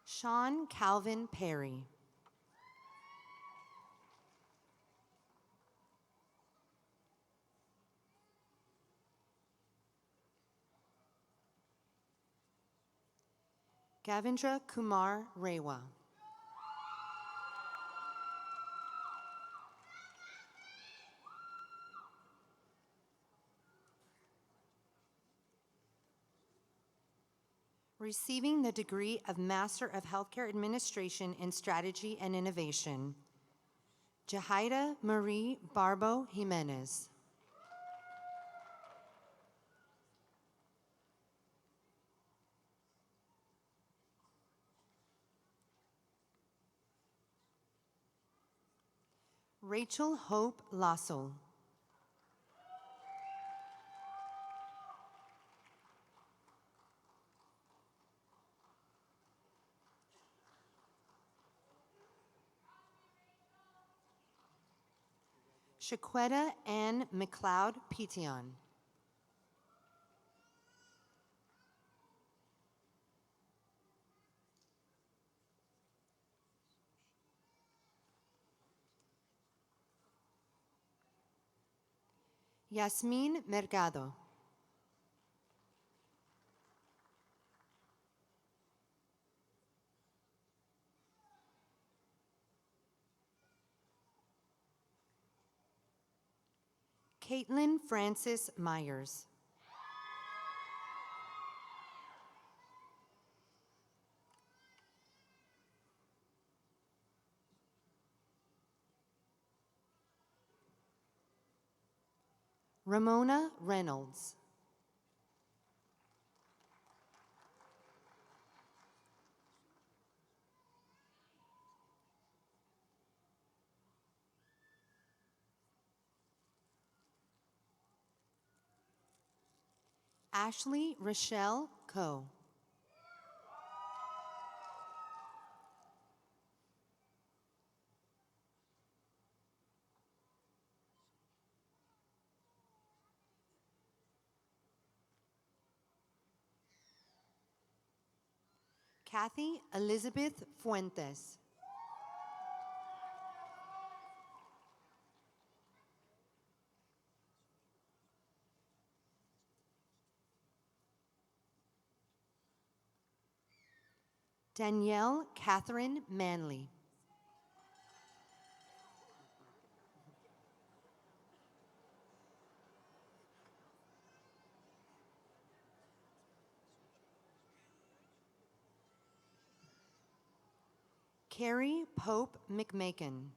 Sean Calvin Perry. Gavindra Kumar Rewa. Receiving the degree of Master of Healthcare Administration in Strategy and Innovation, Jahida Marie Barbo Jimenez. Rachel Hope Lasso. Shaquetta Ann McLeod Petion. Yasmin Mercado. Caitlin Francis Myers. Ramona Reynolds. Ashley Rochelle Coe. Kathy Elizabeth Fuentes. Danielle Catherine Manley. Carrie Pope McMakin.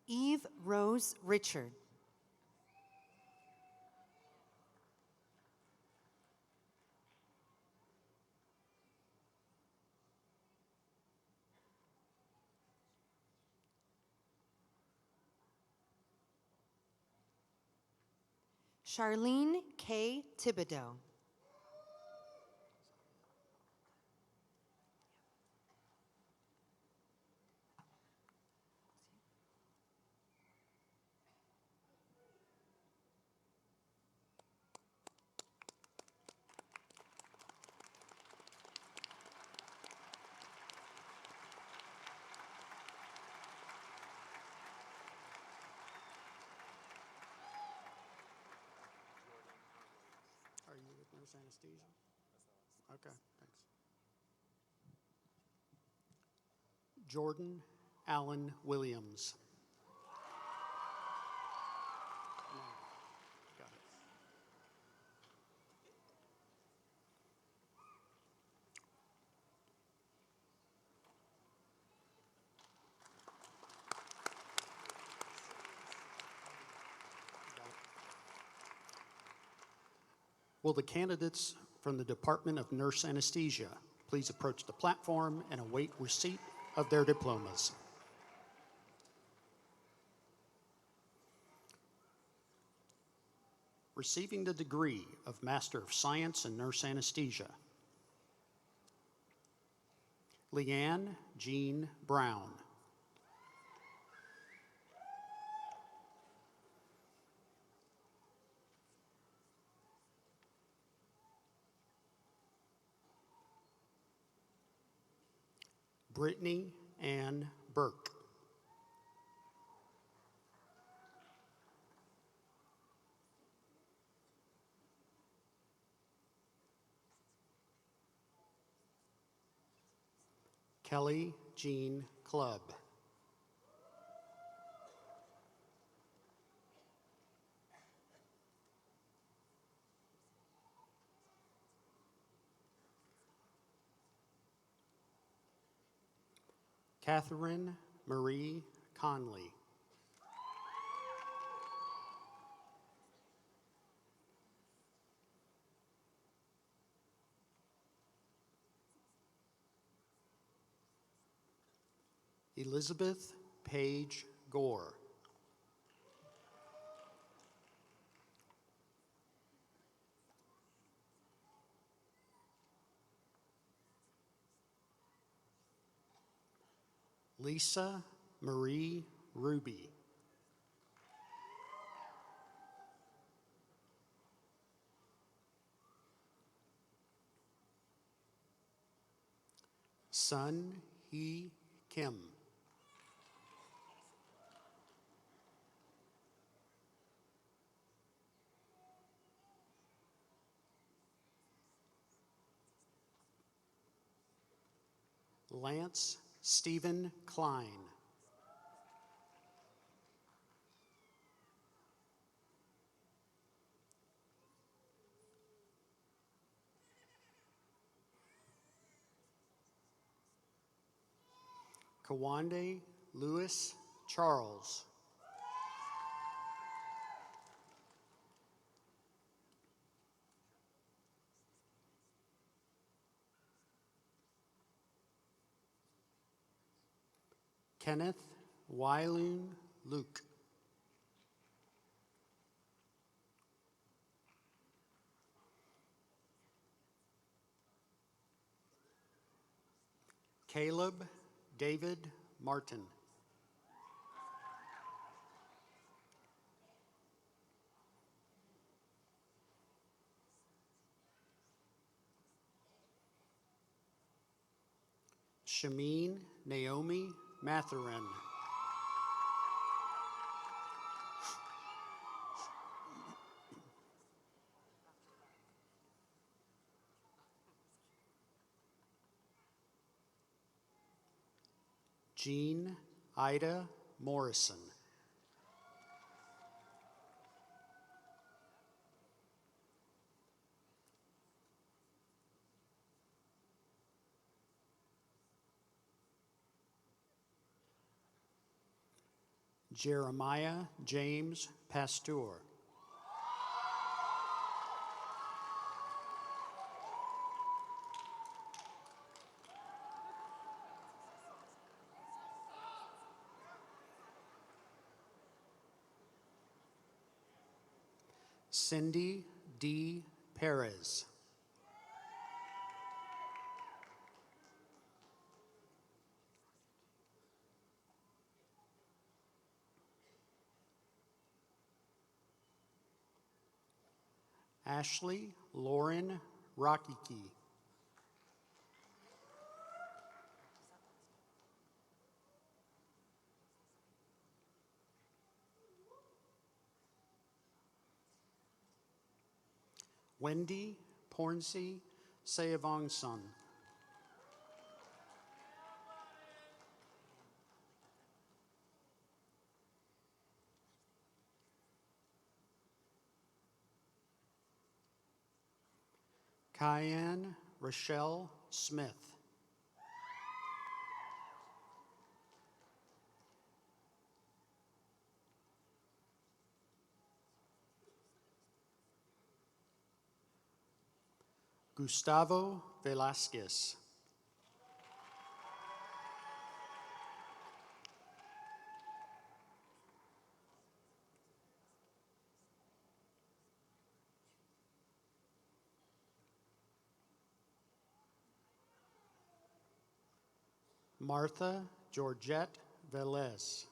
Eve Rose Richard. Charlene K. Thibodeau. Are you with nurse anesthesia? Okay, thanks. Jordan Allen Williams. Got it. Will the candidates from the Department of Nurse Anesthesia please approach the platform and await receipt of their diplomas? Receiving the degree of Master of Science in Nurse Anesthesia, Leanne Jean Brown. Brittany Ann Burke. Kelly Jean Clubb. Catherine Marie Conley. Elizabeth Page Gore. Lisa Marie Ruby. Sun Hee Kim. Lance Stephen Klein. Kawande Lewis Charles. Kenneth Wyloon Luke. Caleb David Martin. Shameen Naomi Mathurin. Jean Ida Morrison. Jeremiah James Pasteur. Cindy D. Perez. Ashley Lauren Rockiki. Wendy Pornsey Sayavongson. Kyan Rochelle Smith. Gustavo Velasquez. Martha Georgette Velez.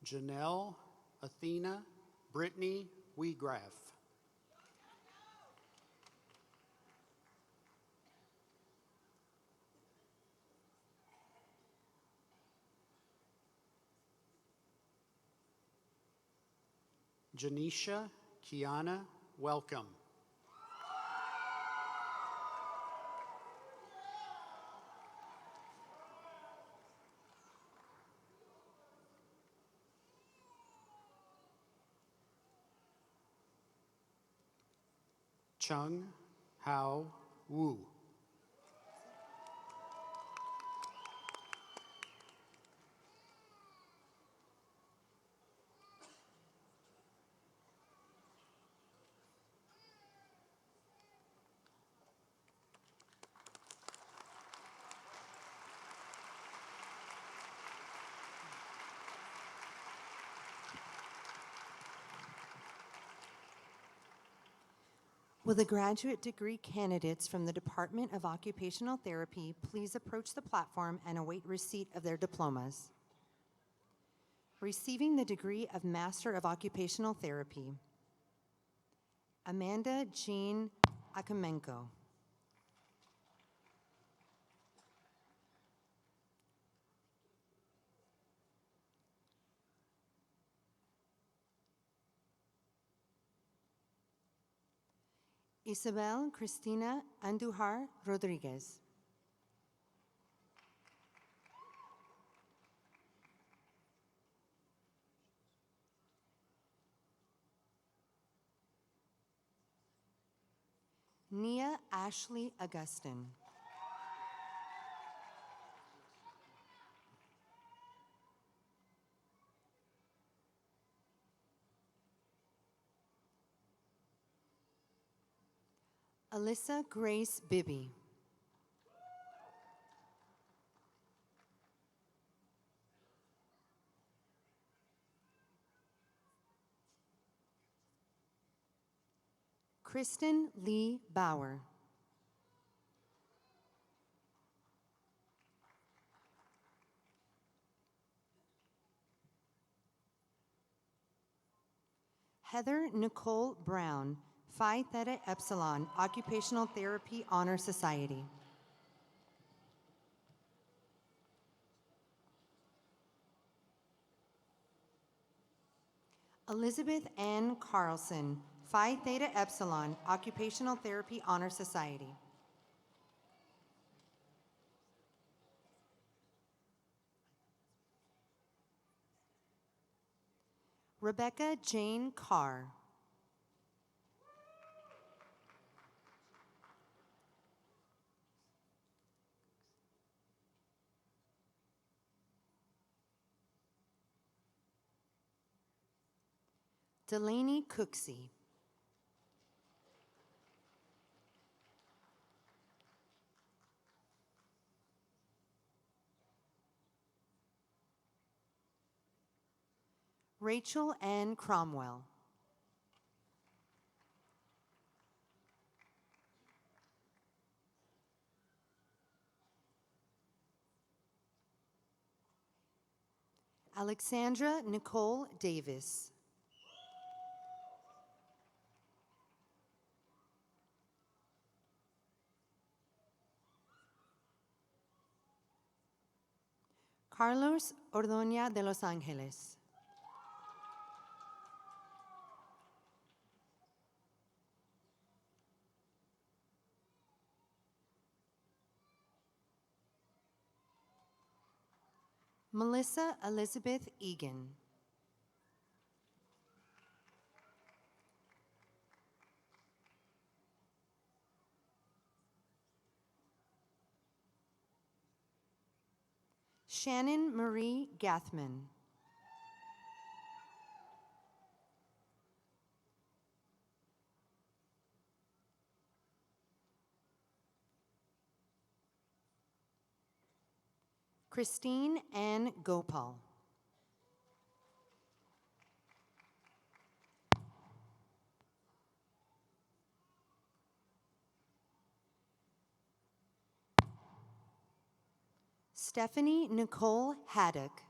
Janelle Athena Brittany Weegraff. Janisha Kiana Welcome. Chung Hao Wu. Will the graduate degree candidates from the Department of Occupational Therapy please approach the platform and await receipt of their diplomas? Receiving the degree of Master of Occupational Therapy, Amanda Jean Akamenko. Isabel Cristina Andujar Rodriguez. Nia Ashley Augustin. Alyssa Grace Bibby. Kristen Lee Bauer. Heather Nicole Brown, Phi Theta Epsilon Occupational Therapy Honor Society. Elizabeth Ann Carlson, Phi Theta Epsilon Occupational Therapy Honor Society. Rebecca Jane Carr. Delaney Cooksey. Rachel Ann Cromwell. Alexandra Nicole Davis. Carlos Ordoña de Los Angeles. Melissa Elizabeth Egan. Shannon Marie Gathman. Christine Ann Gopal. Stephanie Nicole Haddock.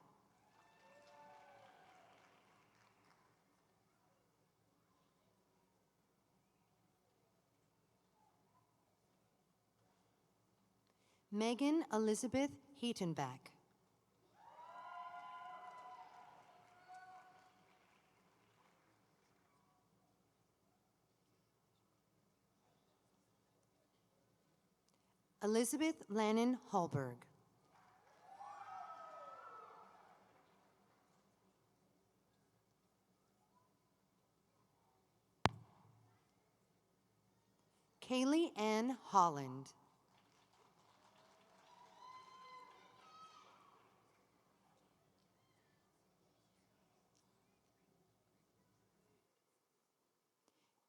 Megan Elizabeth Heatonback. Elizabeth Lannon Hallberg. Kaylee Ann Holland.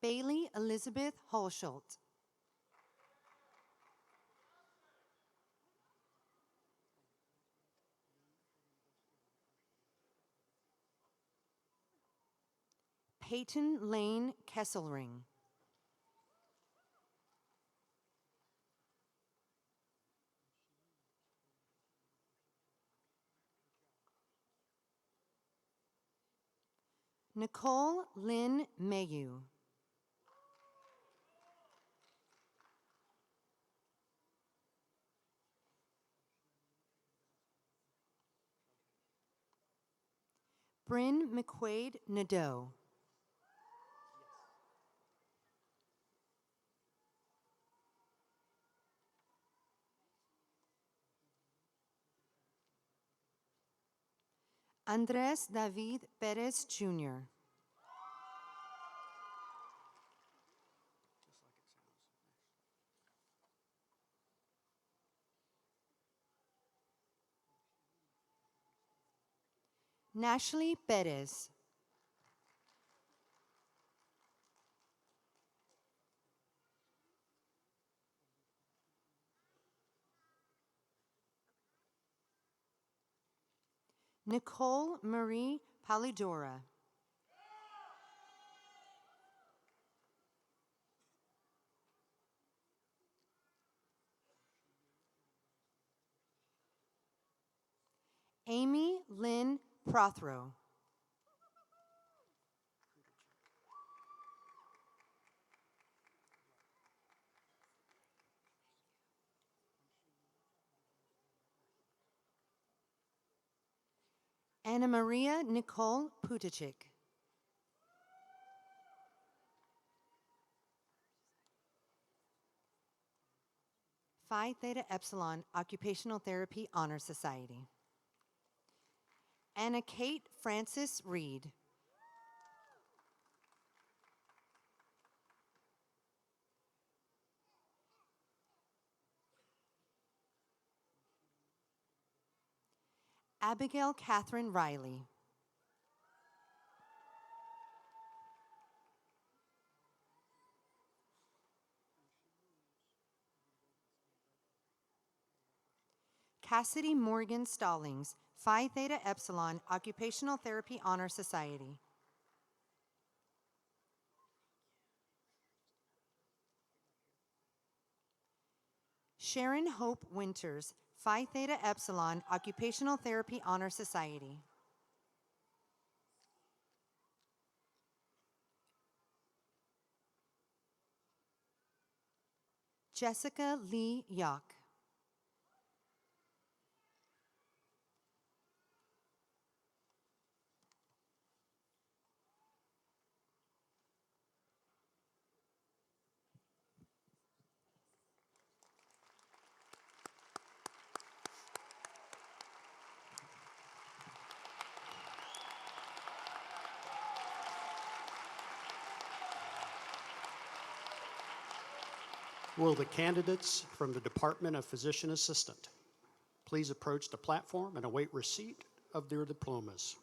Bailey Elizabeth Holschult. Peyton Lane Kesselring. Nicole Lynn Mayu. Bryn McQuaid Nadeau. Andres David Perez Jr. Nashley Perez. Nicole Marie Palidora. Amy Lynn Prothero. Anna Maria Nicole Putachik. Phi Theta Epsilon Occupational Therapy Honor Society. Anna Kate Francis Reed. Abigail Catherine Riley. Cassidy Morgan Stallings, Phi Theta Epsilon Occupational Therapy Honor Society. Sharon Hope Winters, Phi Theta Epsilon Occupational Therapy Honor Society. Jessica Lee Yock. Will the candidates from the Department of Physician Assistant please approach the platform and await receipt of their diplomas?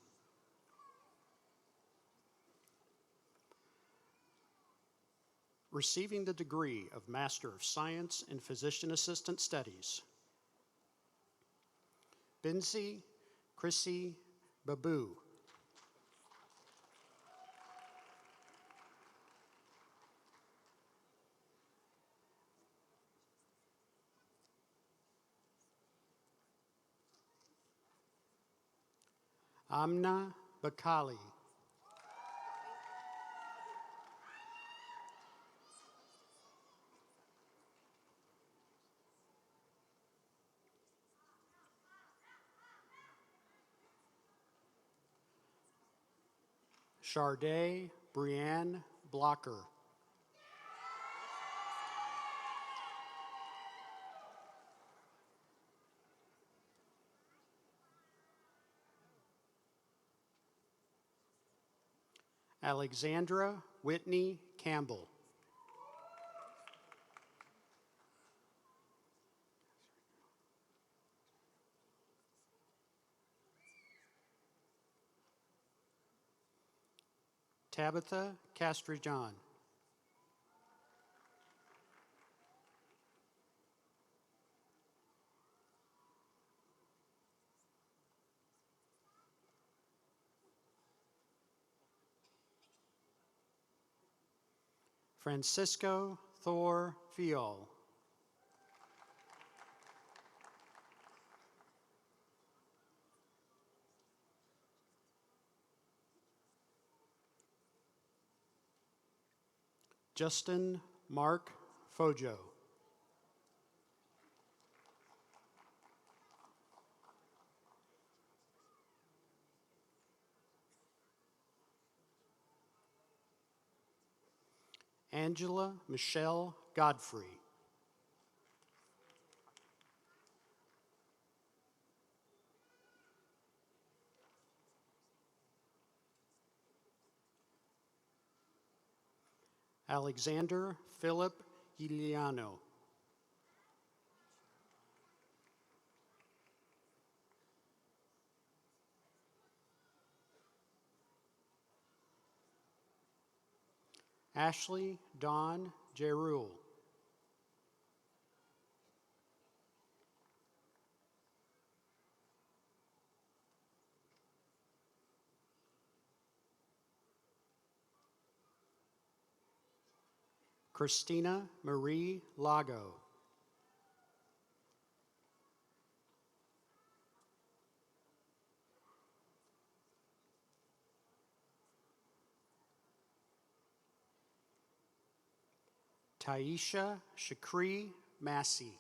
Receiving the degree of Master of Science in Physician Assistant Studies, Binzi Chrissy Babu. Amna Bakali. Charday Brianne Blocker. Alexandra Whitney Campbell. Tabitha Castrijon. Francisco Thor Fiol. Justin Mark Fojo. Angela Michelle Godfrey. Alexander Philip Giuliano. Ashley Dawn Jerul. Christina Marie Lago. Taisha Shakri Massey.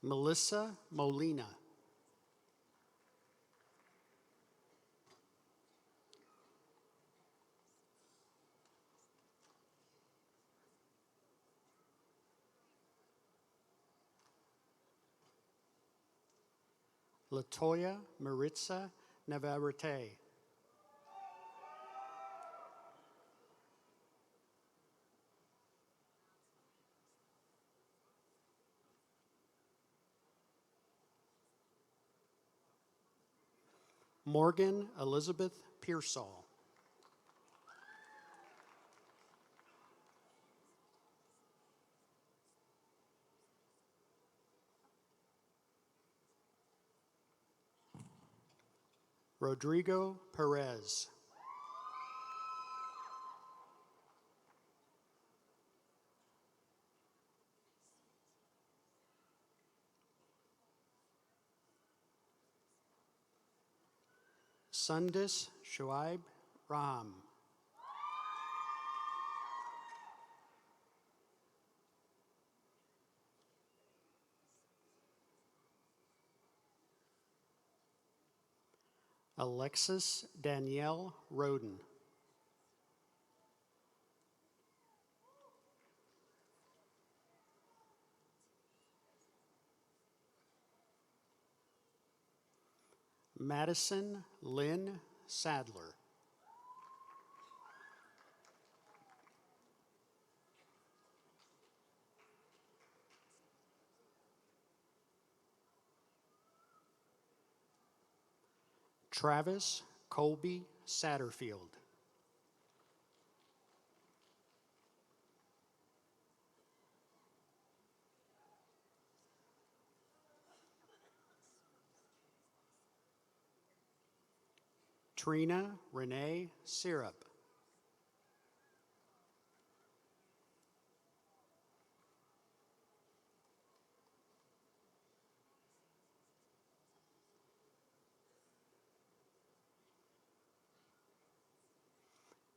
Melissa Molina. Latoya Maritza Navarrete. Morgan Elizabeth Pearsall. Rodrigo Perez. Sundis Shoaib Raham. Alexis Danielle Roden. Madison Lynn Sadler. Travis Colby Satterfield. Trina Renee Syrup.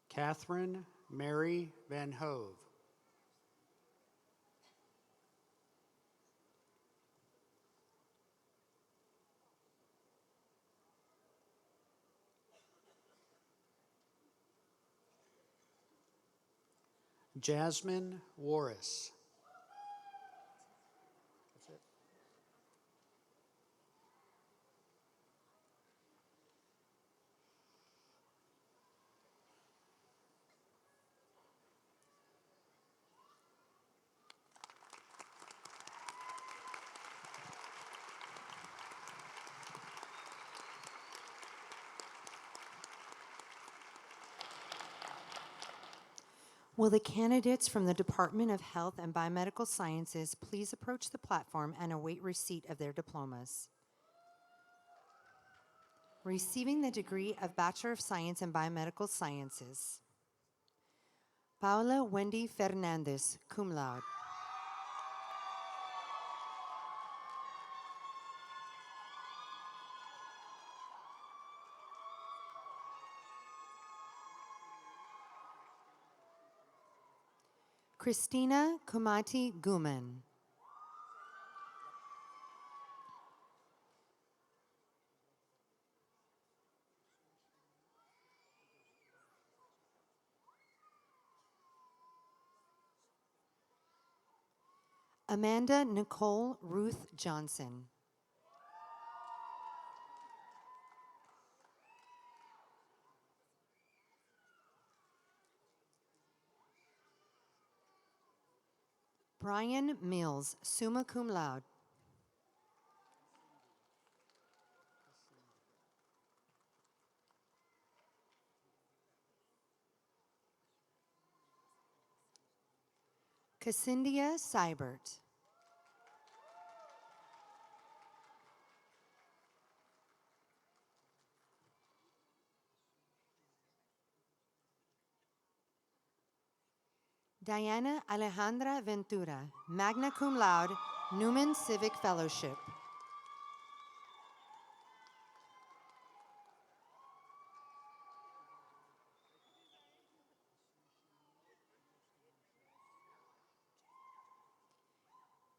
Catherine Mary Van Hove. Jasmine Warris. Will the candidates from the Department of Health and Biomedical Sciences please approach the platform and await receipt of their diplomas? Receiving the degree of Bachelor of Science in Biomedical Sciences. Paula Wendy Fernandez, cum laude. Christina Kumati Guman. Amanda Nicole Ruth Johnson. Brian Mills, summa cum laude. Cassindia Seibert. Diana Alejandra Ventura, magna cum laude, Newman Civic Fellowship.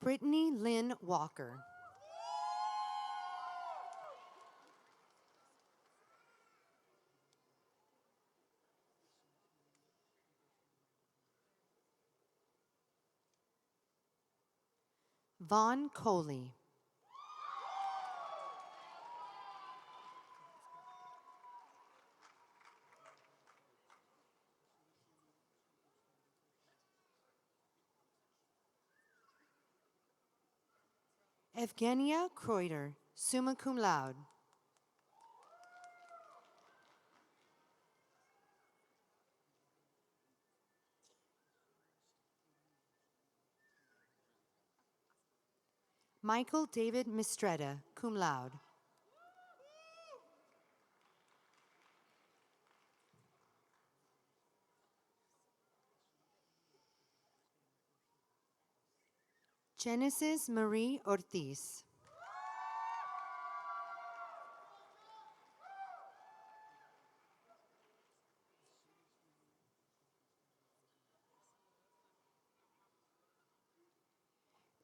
Brittany Lynn Walker. Vaughn Coley. Evgenia Kreuter, summa cum laude. Michael David Mistretta, cum laude. Genesis Marie Ortiz.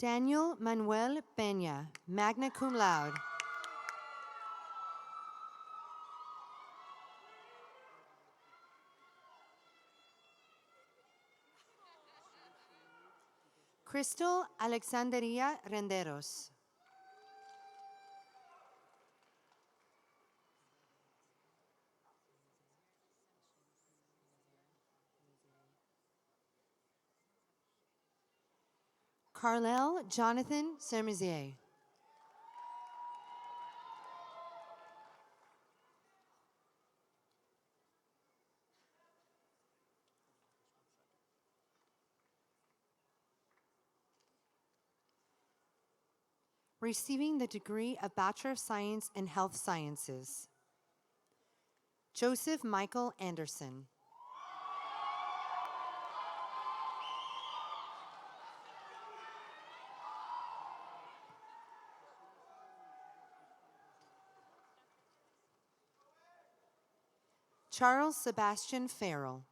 Daniel Manuel Peña, magna cum laude. Crystal Alexandria Renderos. Carlel Jonathan Sermizier. Receiving the degree of Bachelor of Science in Health Sciences. Joseph Michael Anderson. Charles Sebastian Farrell.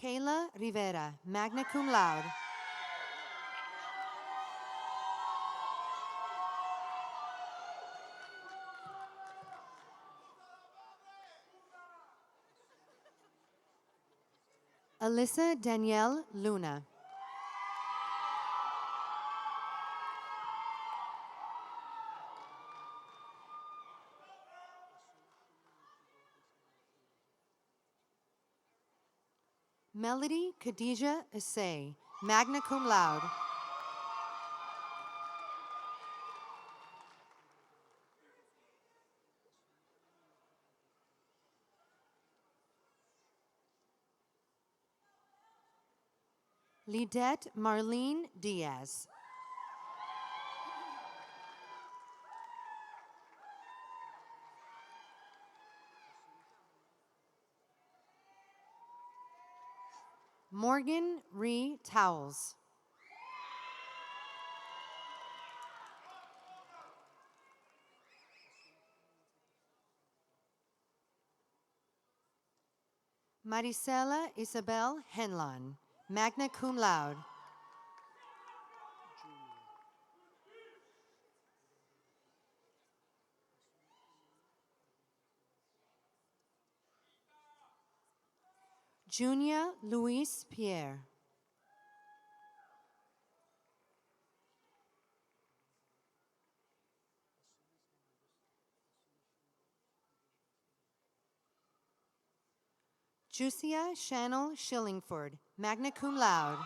Kayla Rivera, magna cum laude. Alyssa Danielle Luna. Melody Khadija Assay, magna cum laude. Lidette Marlene Diaz. Morgan Ree Towles. Maricela Isabel Henlon, magna cum laude. Junia Luis Pierre. Jusia Channel Shillingford, magna cum laude.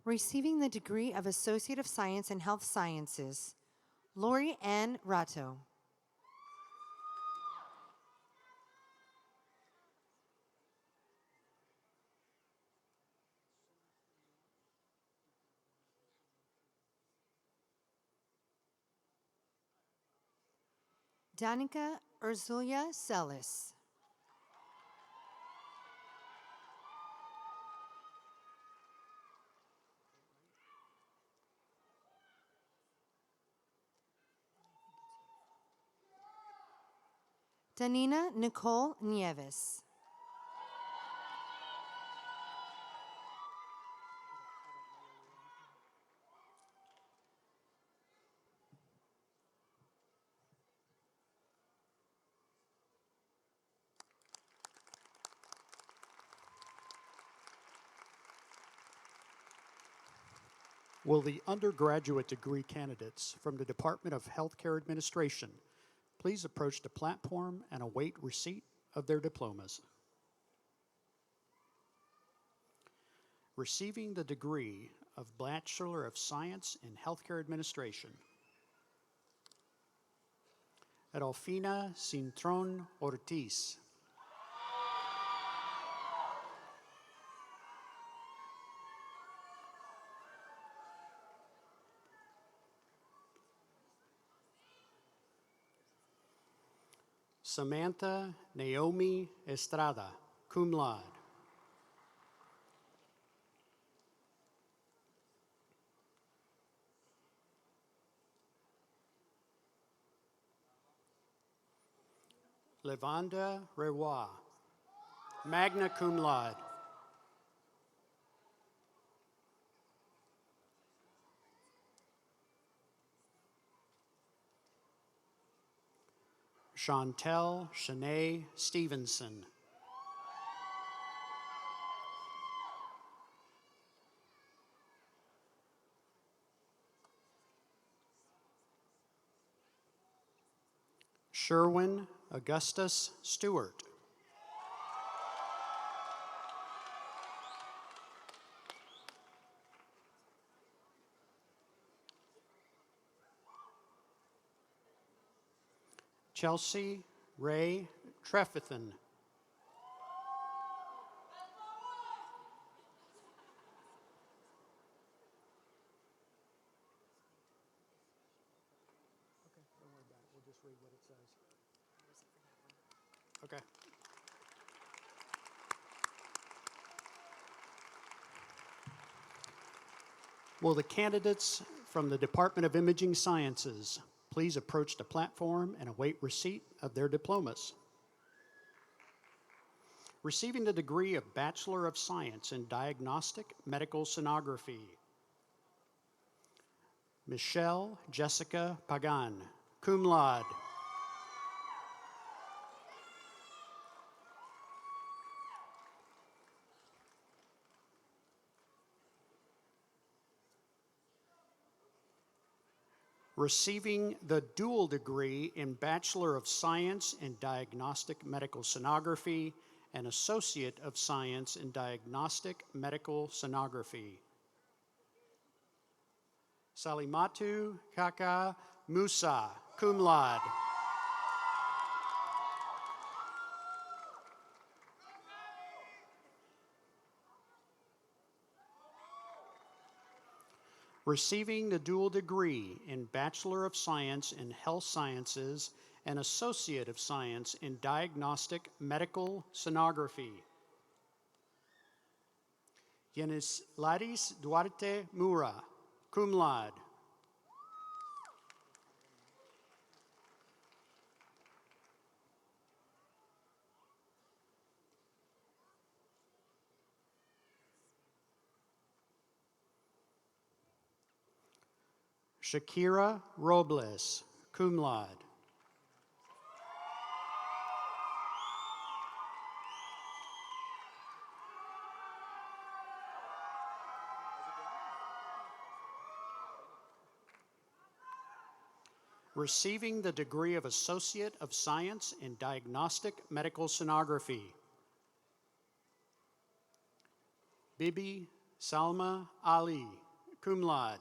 Receiving the degree of Associate of Science in Health Sciences, Lori Ann Ratto. Danica Urzulia Celis. Danina Nicole Nieves. Will the undergraduate degree candidates from the Department of Healthcare Administration please approach the platform and await receipt of their diplomas? Receiving the degree of Bachelor of Science in Healthcare Administration, Adolfina Cintron Ortiz. Samantha Naomi Estrada, cum laude. Levanda Rewa, magna cum laude. Chantel Shanae Stevenson. Sherwin Augustus Stewart. Chelsea Ray Trefethan. Okay. Will the candidates from the Department of Imaging Sciences please approach the platform and await receipt of their diplomas? Receiving the degree of Bachelor of Science in Diagnostic Medical Sonography, Michelle Jessica Pagan, cum laude. Receiving the dual degree in Bachelor of Science in Diagnostic Medical Sonography and Associate of Science in Diagnostic Medical Sonography, Salimatu Kaka Musa, cum laude. Receiving the dual degree in Bachelor of Science in Health Sciences and Associate of Science in Diagnostic Medical Sonography. Yenisladis Duarte Mura, cum laude. Shakira Robles, cum laude. Receiving the degree of Associate of Science in Diagnostic Medical Sonography. Bibi Salma Ali, cum laude.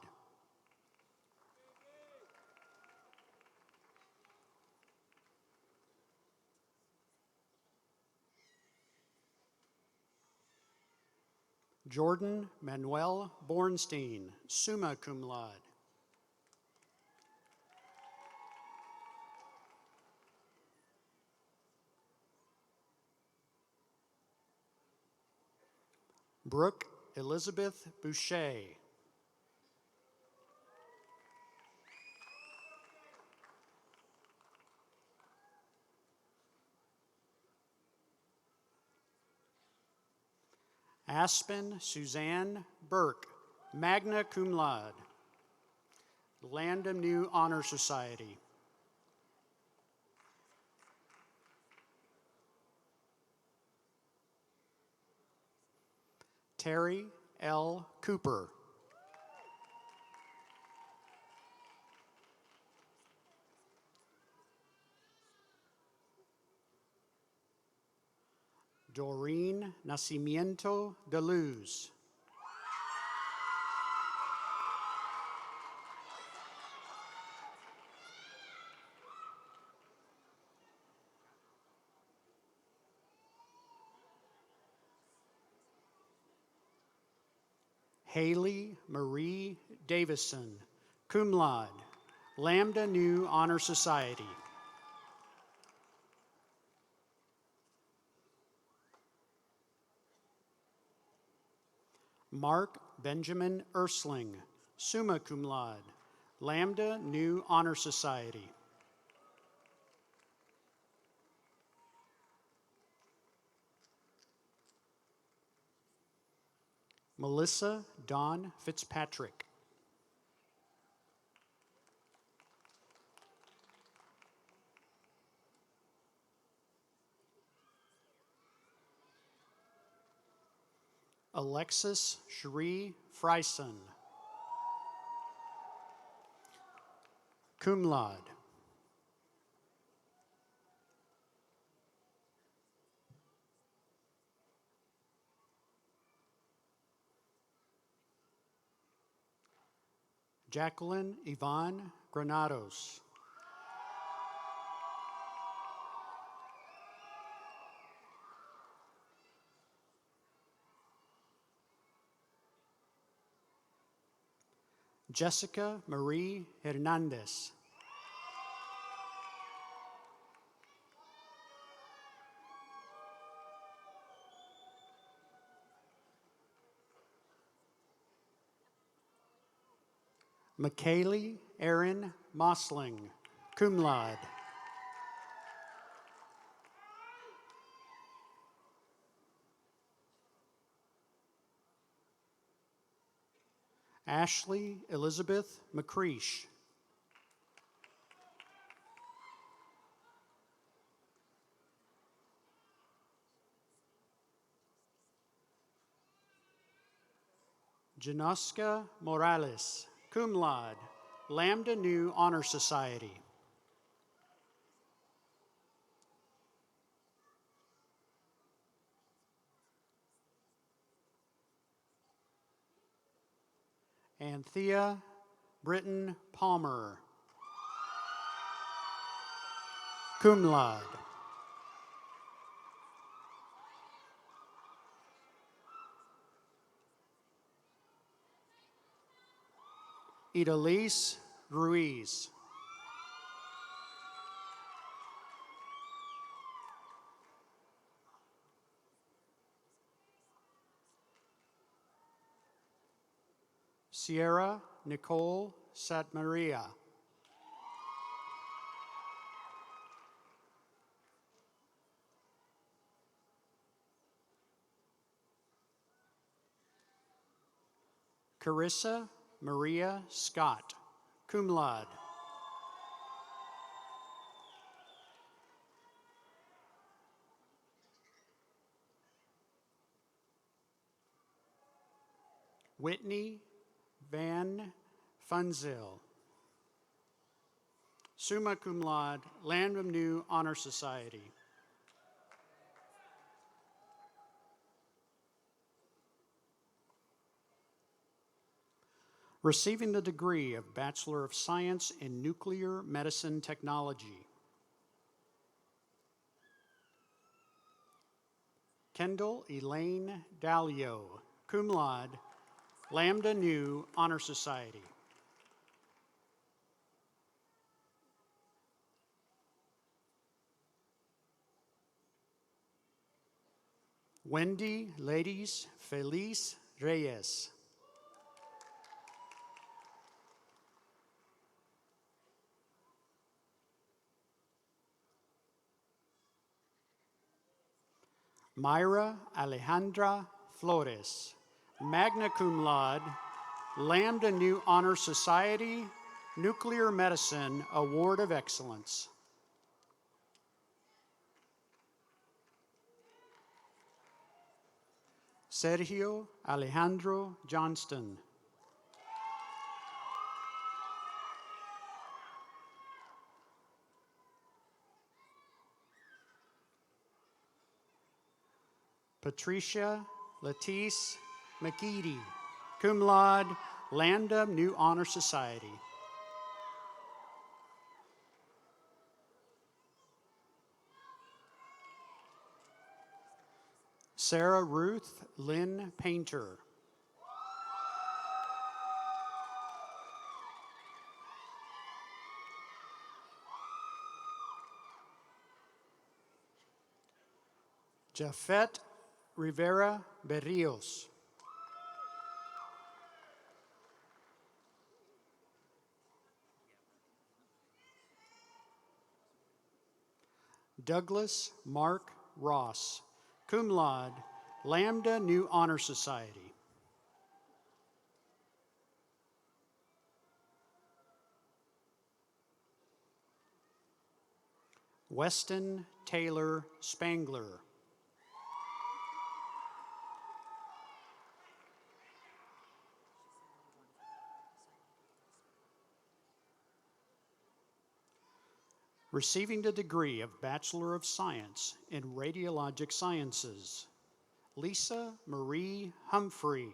Jordan Manuel Bornstein, summa cum laude. Brooke Elizabeth Boucher. Aspen Suzanne Burke, magna cum laude. Landam New Honor Society. Terry L. Cooper. Doreen Nacimiento de Luz. Haley Marie Davison, cum laude, Lambda Nu Honor Society. Mark Benjamin Ersling, summa cum laude, Lambda Nu Honor Society. Melissa Dawn Fitzpatrick. Alexis Cherie Fryson, cum laude. Jacqueline Yvonne Granados. Jessica Marie Hernandez. McKaylee Erin Mosling, cum laude. Ashley Elizabeth McCreesh. Janoska Morales, cum laude, Lambda Nu Honor Society. Anthea Britton Palmer, cum laude. Idalise Ruiz. Sierra Nicole Satmaria. Carissa Maria Scott, cum laude. Whitney Van Funzel, summa cum laude, Lambda Nu Honor Society. Receiving the degree of Bachelor of Science in Nuclear Medicine Technology. Kendall Elaine Dalio, cum laude, Lambda Nu Honor Society. Wendy Ladies Feliz Reyes. Myra Alejandra Flores, magna cum laude, Lambda Nu Honor Society, Nuclear Medicine Award of Excellence. Sergio Alejandro Johnston. Patricia Letice McEady, cum laude, Lambda Nu Honor Society. Sarah Ruth Lynn Painter. Jafet Rivera Berrios. Douglas Mark Ross, cum laude, Lambda Nu Honor Society. Weston Taylor Spangler. Receiving the degree of Bachelor of Science in Radiologic Sciences, Lisa Marie Humphrey.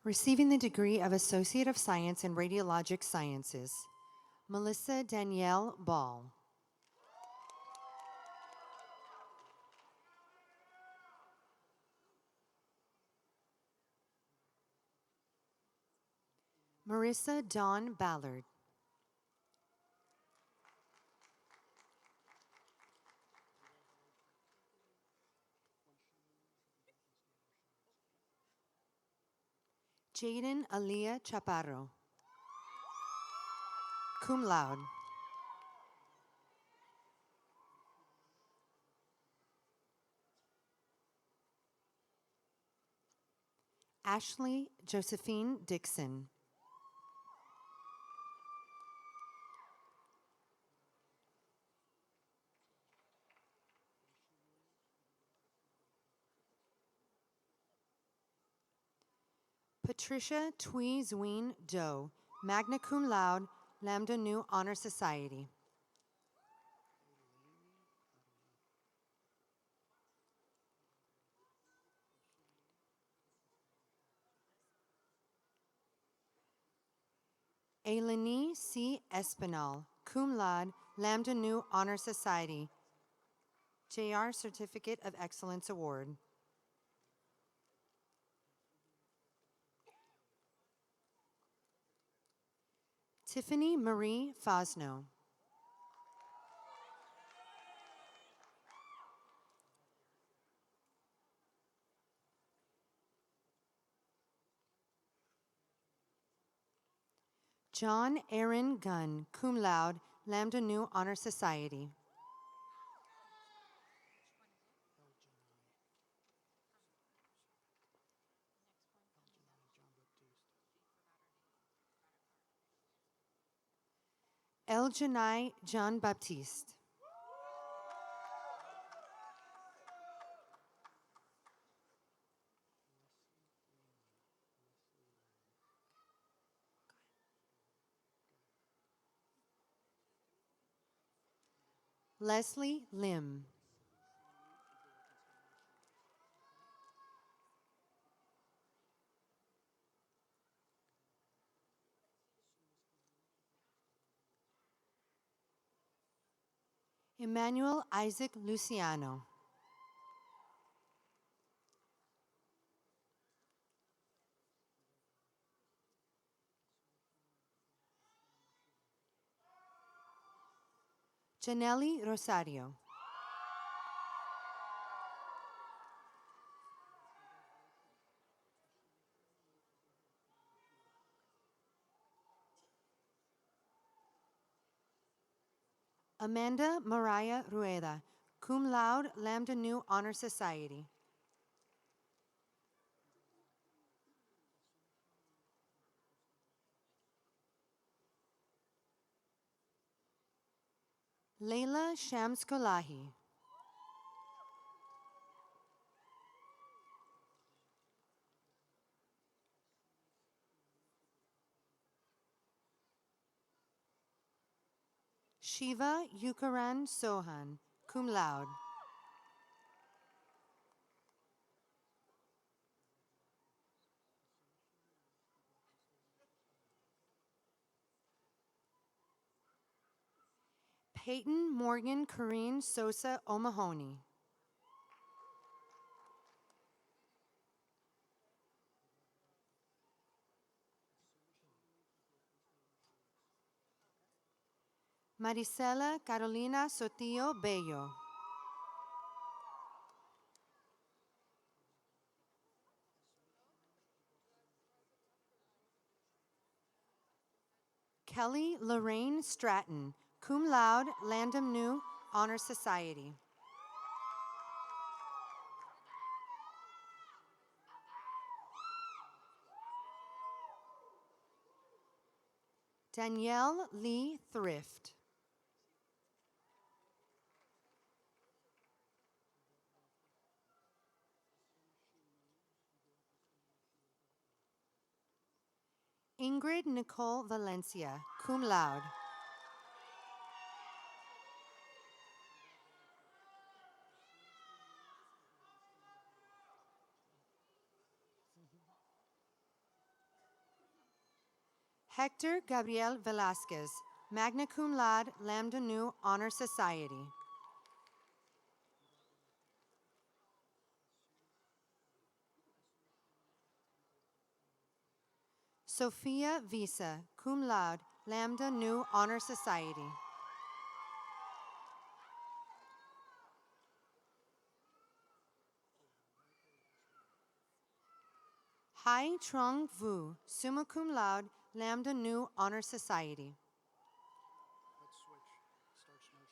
Receiving the degree of Associate of Science in Radiologic Sciences, Melissa Danielle Ball. Marissa Dawn Ballard. Jaden Aaliyah Chaparro, cum laude. Ashley Josephine Dixon. Patricia Twee Zween Doe, magna cum laude, Lambda Nu Honor Society. Eleni C. Espinal, cum laude, Lambda Nu Honor Society. JR Certificate of Excellence Award. Tiffany Marie Fosno. John Aaron Gunn, cum laude, Lambda Nu Honor Society. El Janai John Baptiste. Leslie Lim. Emmanuel Isaac Luciano. Janelli Rosario. Amanda Mariah Rueda, cum laude, Lambda Nu Honor Society. Leila Shamskolahi. Shiva Yukaran Sohan, cum laude. Peyton Morgan Corrine Sosa O'Mahony. Marisela Carolina Sotillo Bello. Kelly Lorraine Stratton, cum laude, Lambda Nu Honor Society. Danielle Lee Thrift. Ingrid Nicole Valencia, cum laude. Hector Gabriel Velasquez, magna cum laude, Lambda Nu Honor Society. Sophia Visa, cum laude, Lambda Nu Honor Society. Hai Trong Vu, summa cum laude, Lambda Nu Honor Society. Let's switch. Starts nursing.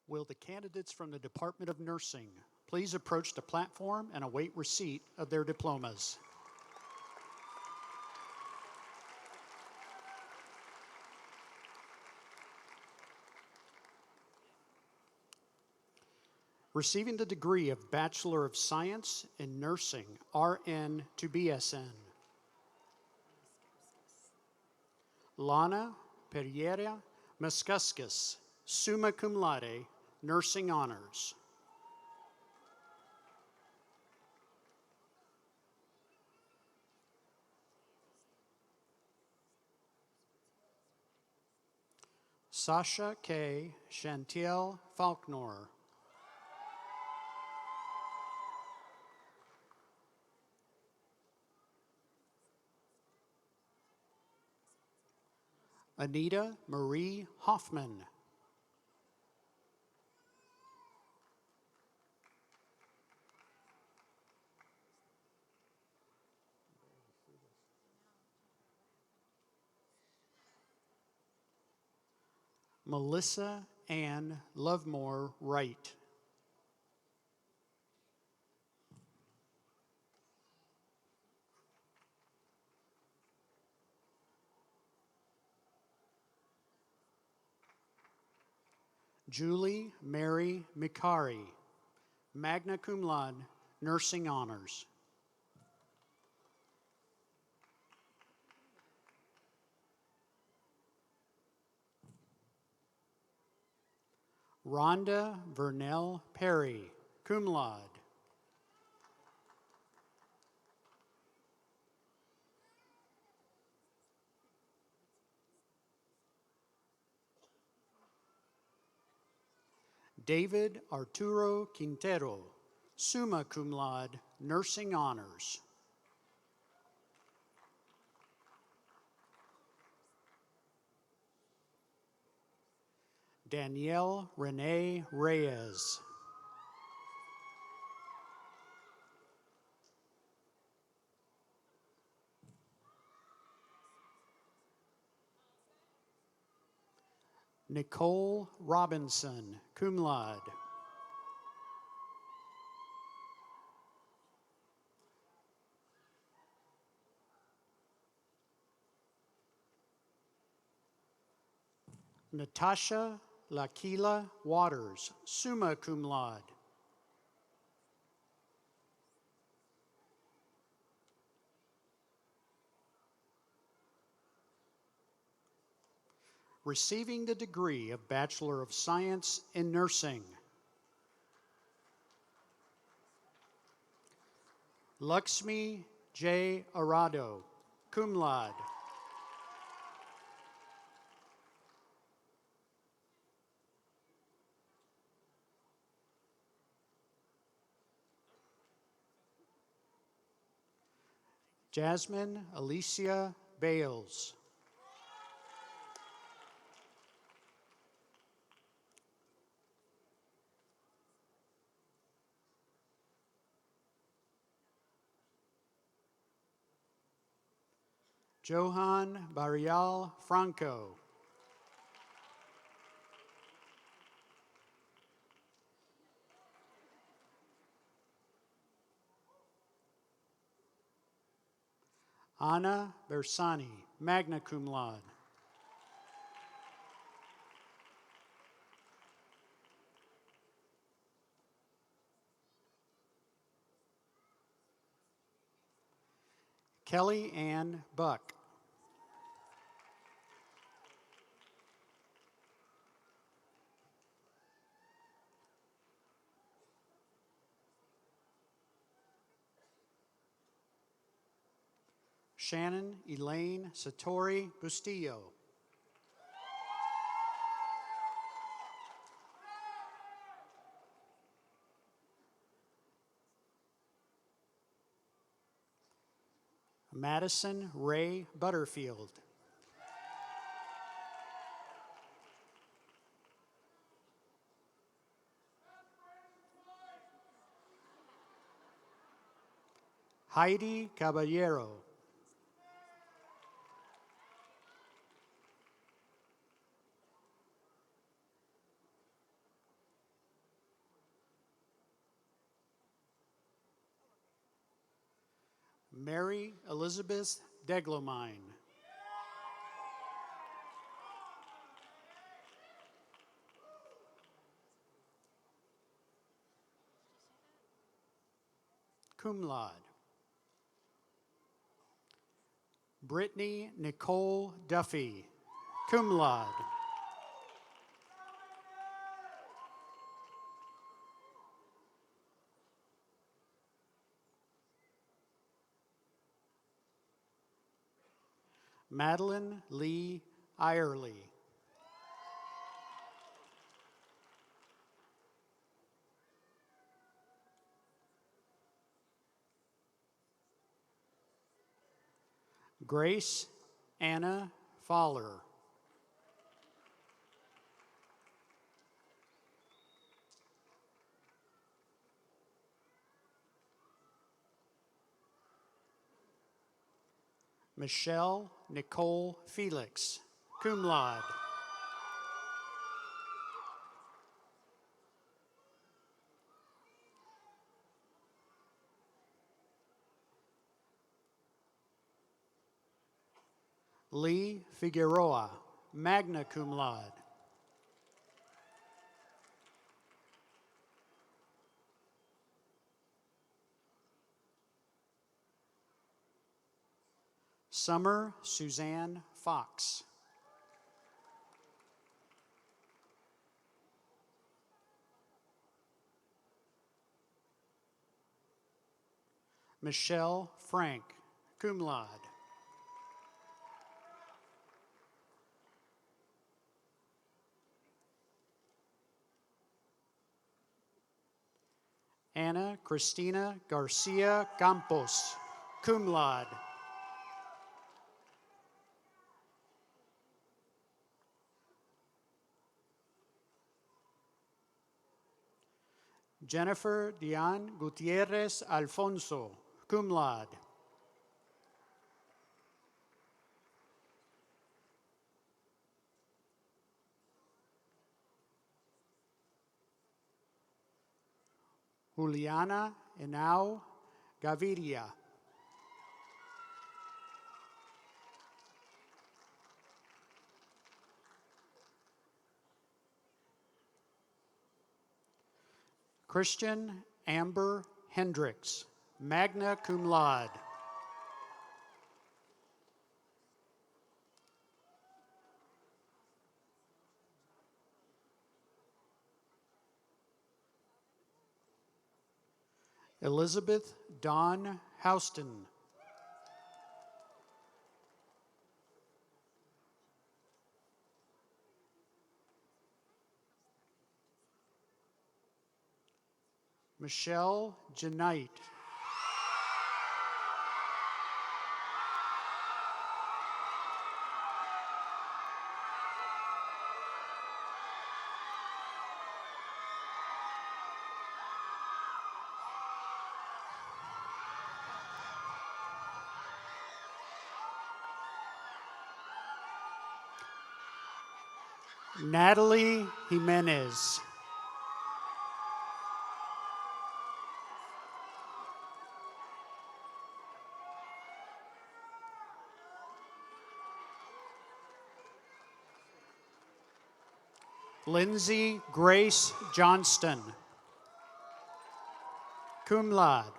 Will the candidates from the Department of Nursing please approach the platform and await receipt of their diplomas? Receiving the degree of Bachelor of Science in Nursing, RN to BSN. Lana Pereira Mascuskis, summa cum laude, Nursing Honors. Sasha K. Chantiel Faulkner. Anita Marie Hoffman. Melissa Ann Lovemore Wright. Julie Mary Mikari, magna cum laude, nursing honors. Rhonda Vernell Perry, cum laude. David Arturo Quintero, summa cum laude, nursing honors. Danielle Renee Reyes. Nicole Robinson, cum laude. Natasha Lakila Waters, summa cum laude. Receiving the degree of Bachelor of Science in Nursing. Lakshmi J. Arado, cum laude. Jasmine Alicia Bales. Johan Barrial Franco. Anna Bersani, magna cum laude. Kelly Ann Buck. Shannon Elaine Satori Bustillo. Madison Ray Butterfield. Heidi Caballero. Mary Elizabeth Deglomine. Cum laude. Brittany Nicole Duffy, cum laude. Madeline Lee Irely. Grace Anna Fowler, Michelle Nicole Felix, cum laude. Lee Figueroa, magna cum laude. Summer Suzanne Fox. Michelle Frank, cum laude. Anna Cristina Garcia Campos, cum laude. Jennifer Diane Gutierrez Alfonso, cum laude. Juliana Henao Gaviria. Christian Amber Hendricks, magna cum laude. Elizabeth Dawn Houston. Michelle Janite. Natalie Jimenez. Lindsay Grace Johnston, cum laude.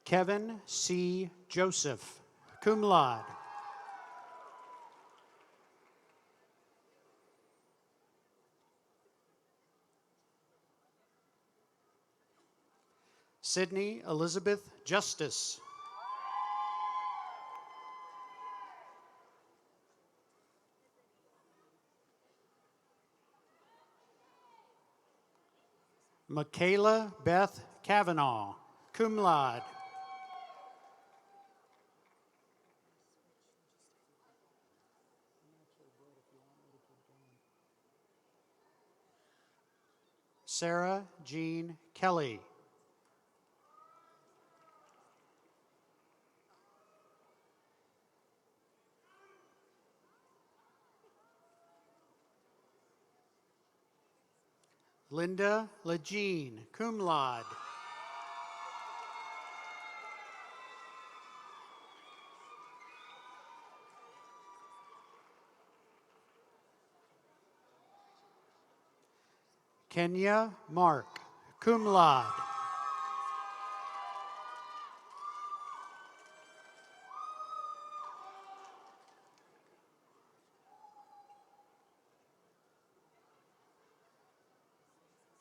Kevin C. Joseph, cum laude. Sydney Elizabeth Justice. Michaela Beth Kavanaugh, cum laude. Sarah Jean Kelly. Linda Lejean, cum laude. Kenya Mark, cum laude.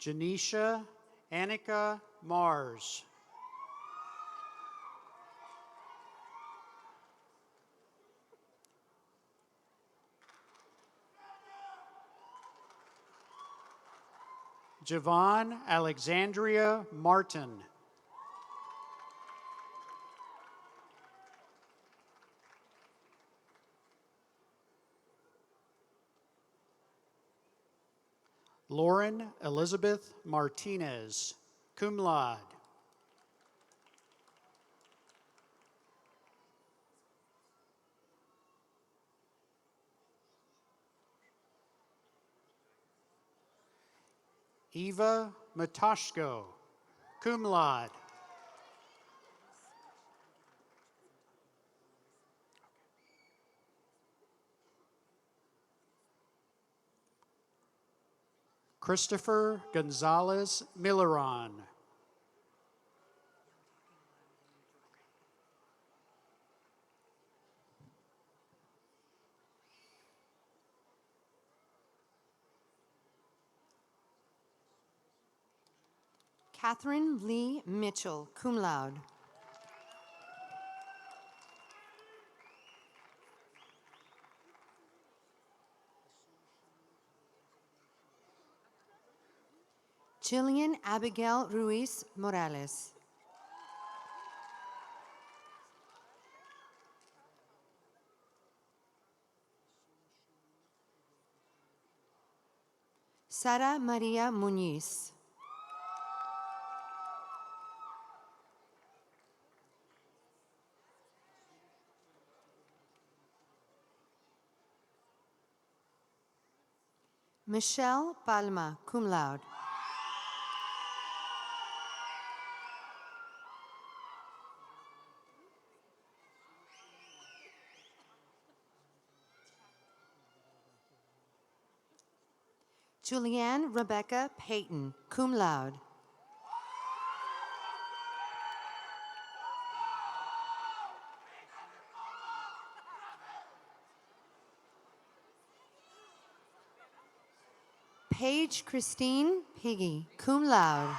Janisha Annika Mars. Javon Alexandria Martin. Lauren Elizabeth Martinez, cum laude. Eva Matashko, cum laude. Christopher Gonzalez Milleron. Catherine Lee Mitchell, cum laude. Jillian Abigail Ruiz Morales. Sara Maria Muñiz. Michelle Palma, cum laude. Julianne Rebecca Payton, cum laude. Paige Christine Piggy, cum laude.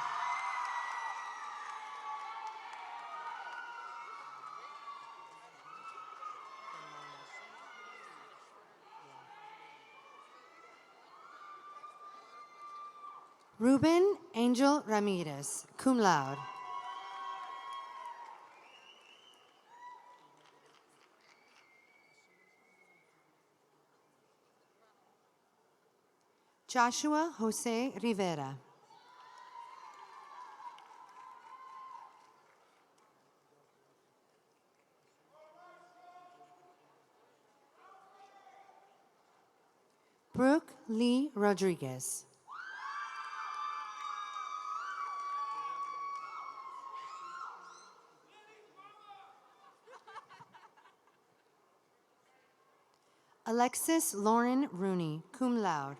Ruben Angel Ramirez, cum laude. Joshua Jose Rivera. Brooke Lee Rodriguez. Alexis Lauren Rooney, cum laude.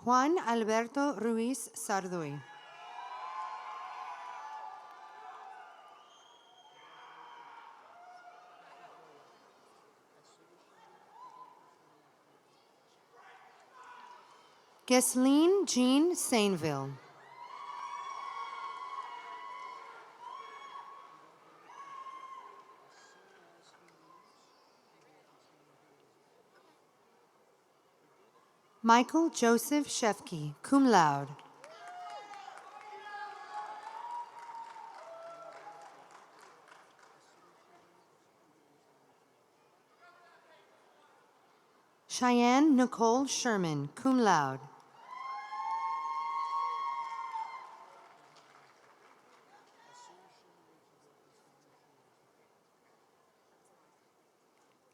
Juan Alberto Ruiz Sarduy. Gesline Jean Sainville. Michael Joseph Shefke, cum laude. Cheyenne Nicole Sherman, cum laude.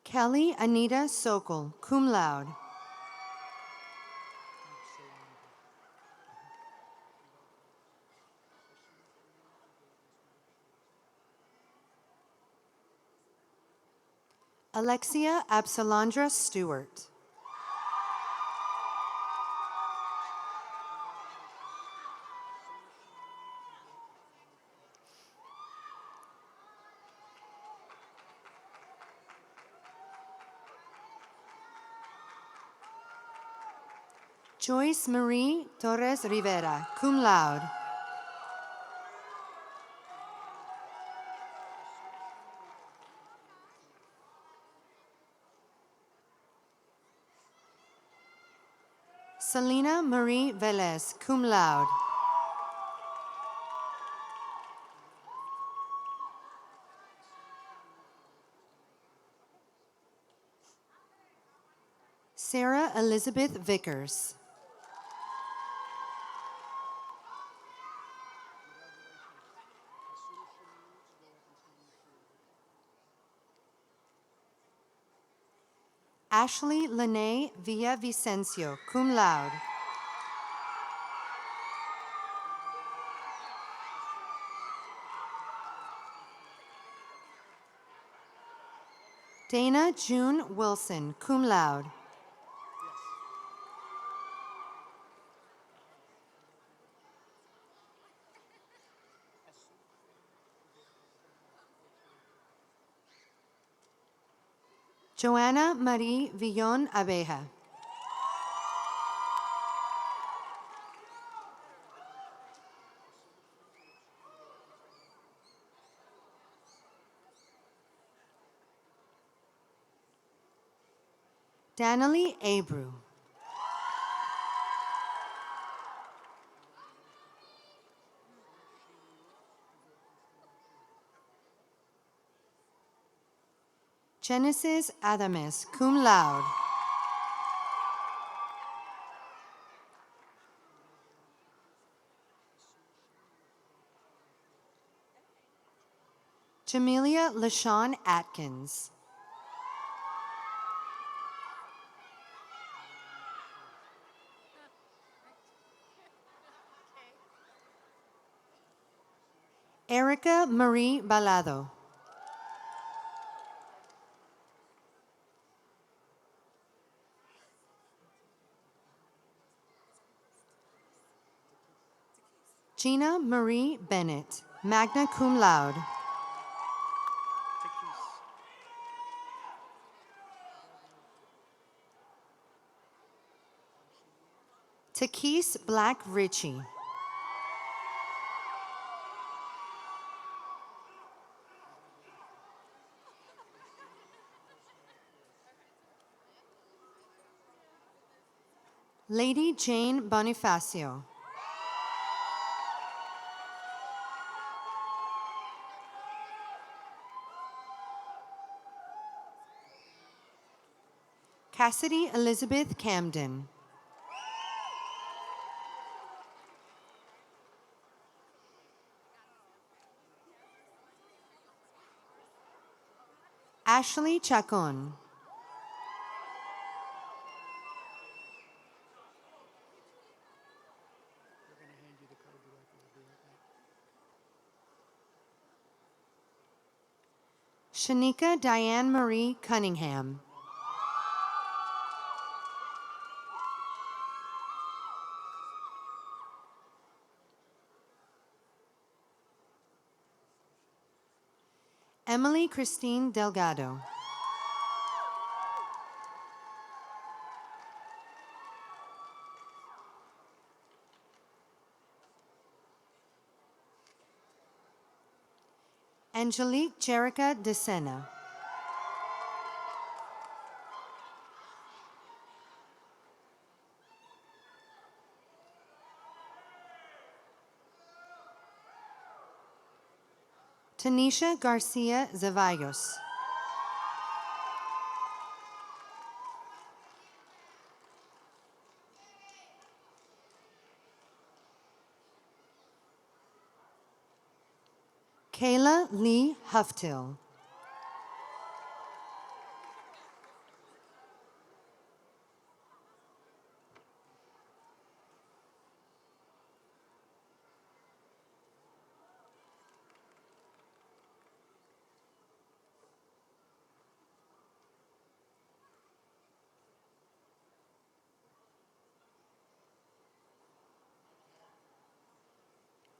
Kelly Anita Sokol, cum laude. Alexia Absalandra Stewart. Joyce Marie Torres Rivera, cum laude. Selena Marie Velez, cum laude. Sarah Elizabeth Vickers. Ashley Lene Villavicencio, cum laude. Dana June Wilson, cum laude. Joanna Marie Villon Abeja. Danielle Abreu. Genesis Adames, cum laude. Jamelia LaShawn Atkins. Erica Marie Balado. Gina Marie Bennett, magna cum laude. Takis Black Ritchie. Lady Jane Bonifacio. Cassidy Elizabeth Camden. Ashley Chacon. Shanika Diane Marie Cunningham. Emily Christine Delgado. Angelique Jerica DeSena. Tanisha Garcia Zavallos. Kayla Lee Huftil.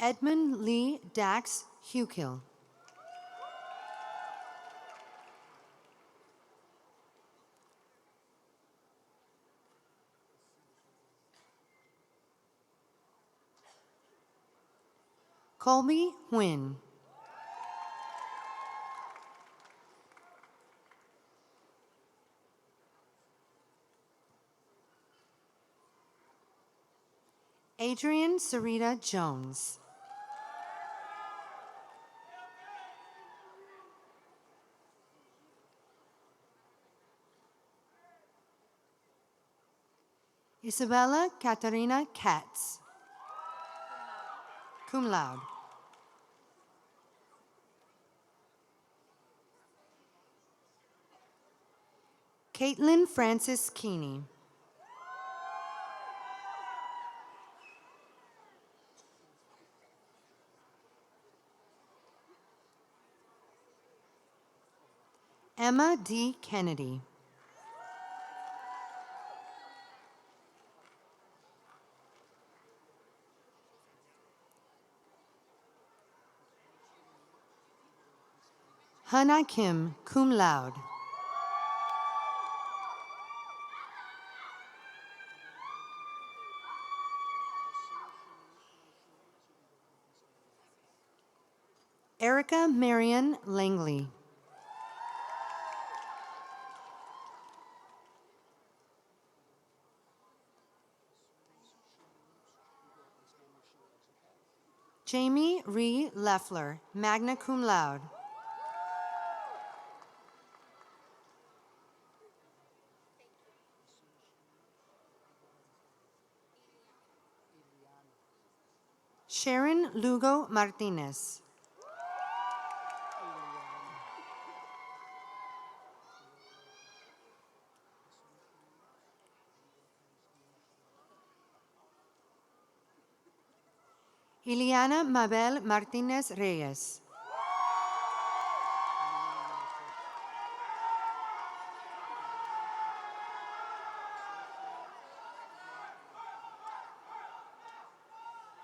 Edmund Lee Dax Hukill. Colby Nguyen. Adrian Sarita Jones. Isabella Katarina Katz, cum laude. Caitlin Francis Keeney. Emma D. Kennedy. Hannah Kim, cum laude. Erica Marion Langley. Jamie Ree Leffler, magna cum laude. Sharon Lugo Martinez. Ileana Mabel Martinez Reyes.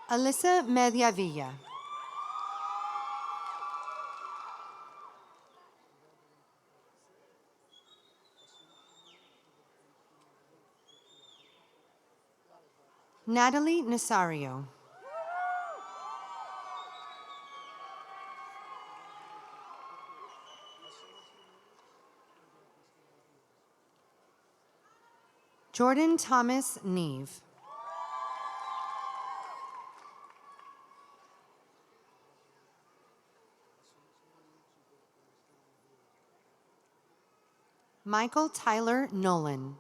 Alyssa Mediavilla. Natalie Nasario. Jordan Thomas Neve. Michael Tyler Nolan.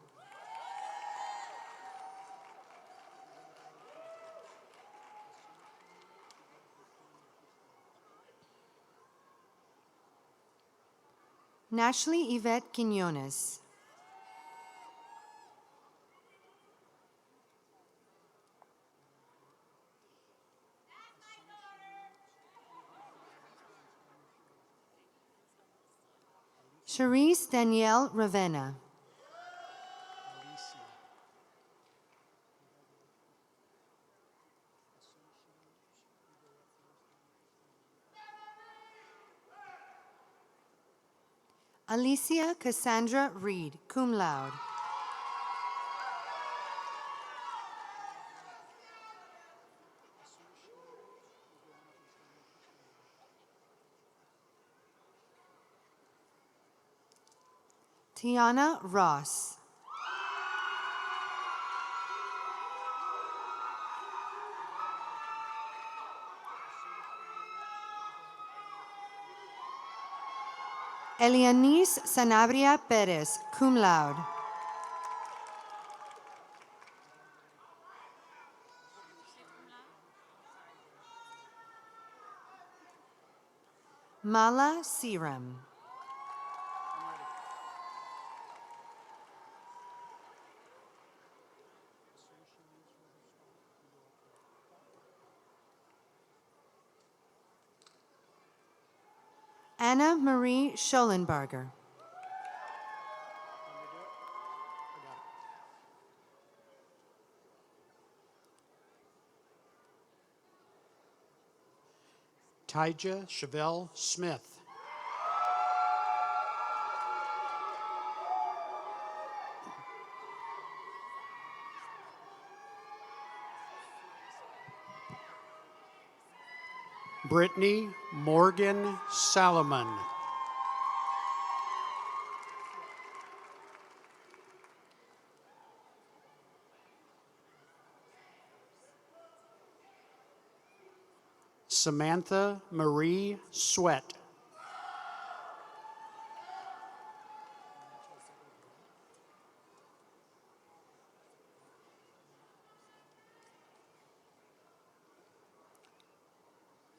Nashley Yvette Quinones. Charisse Danielle Ravenna. Alicia Cassandra Reed, cum laude. Tiana Ross. Elianice Sanabria Perez, cum laude. Mala Siram. Anna Marie Schollenbarger. Tyja Chevelle Smith. Brittany Morgan Salomon. Samantha Marie Sweat.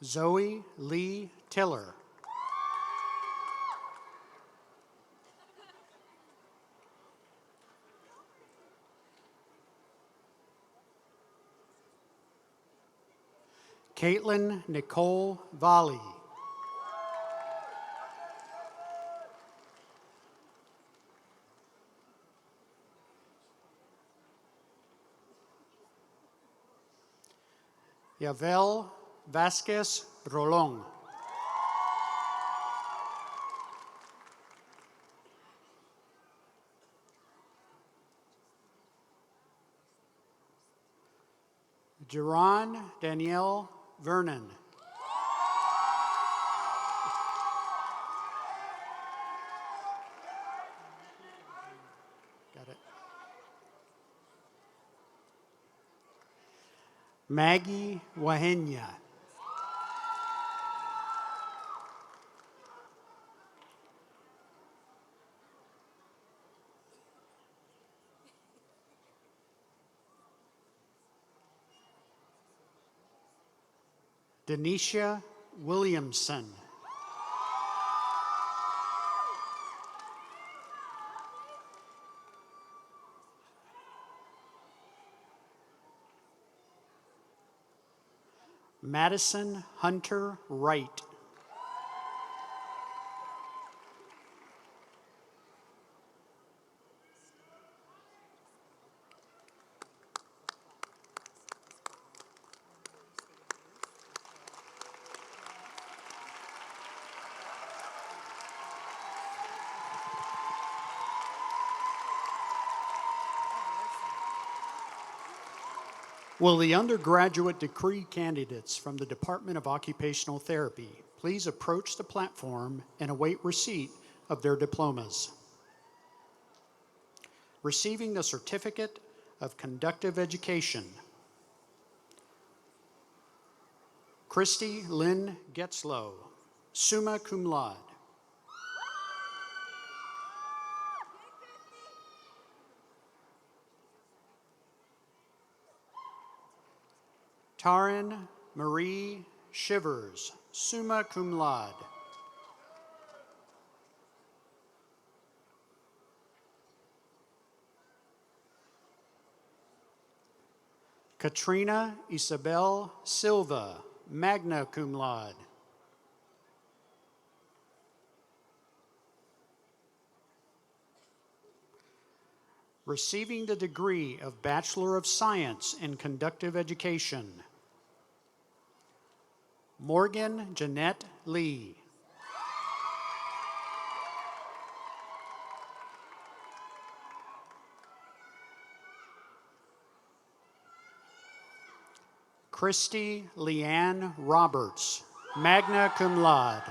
Zoe Lee Tiller. Caitlin Nicole Volley. Yavel Vasquez Rolón. Geron Danielle Vernon. Got it. Maggie Wahenya. Denisha Williamson. Madison Hunter Wright. Will the undergraduate degree candidates from the Department of Occupational Therapy please approach the platform and await receipt of their diplomas? Receiving the Certificate of Conductive Education, Christy Lynn Getzlow, summa cum laude. Taryn Marie Shivers, summa cum laude. Katrina Isabel Silva, magna cum laude. Receiving the degree of Bachelor of Science in Conductive Education, Morgan Jeanette Lee. Christy Leanne Roberts, magna cum laude.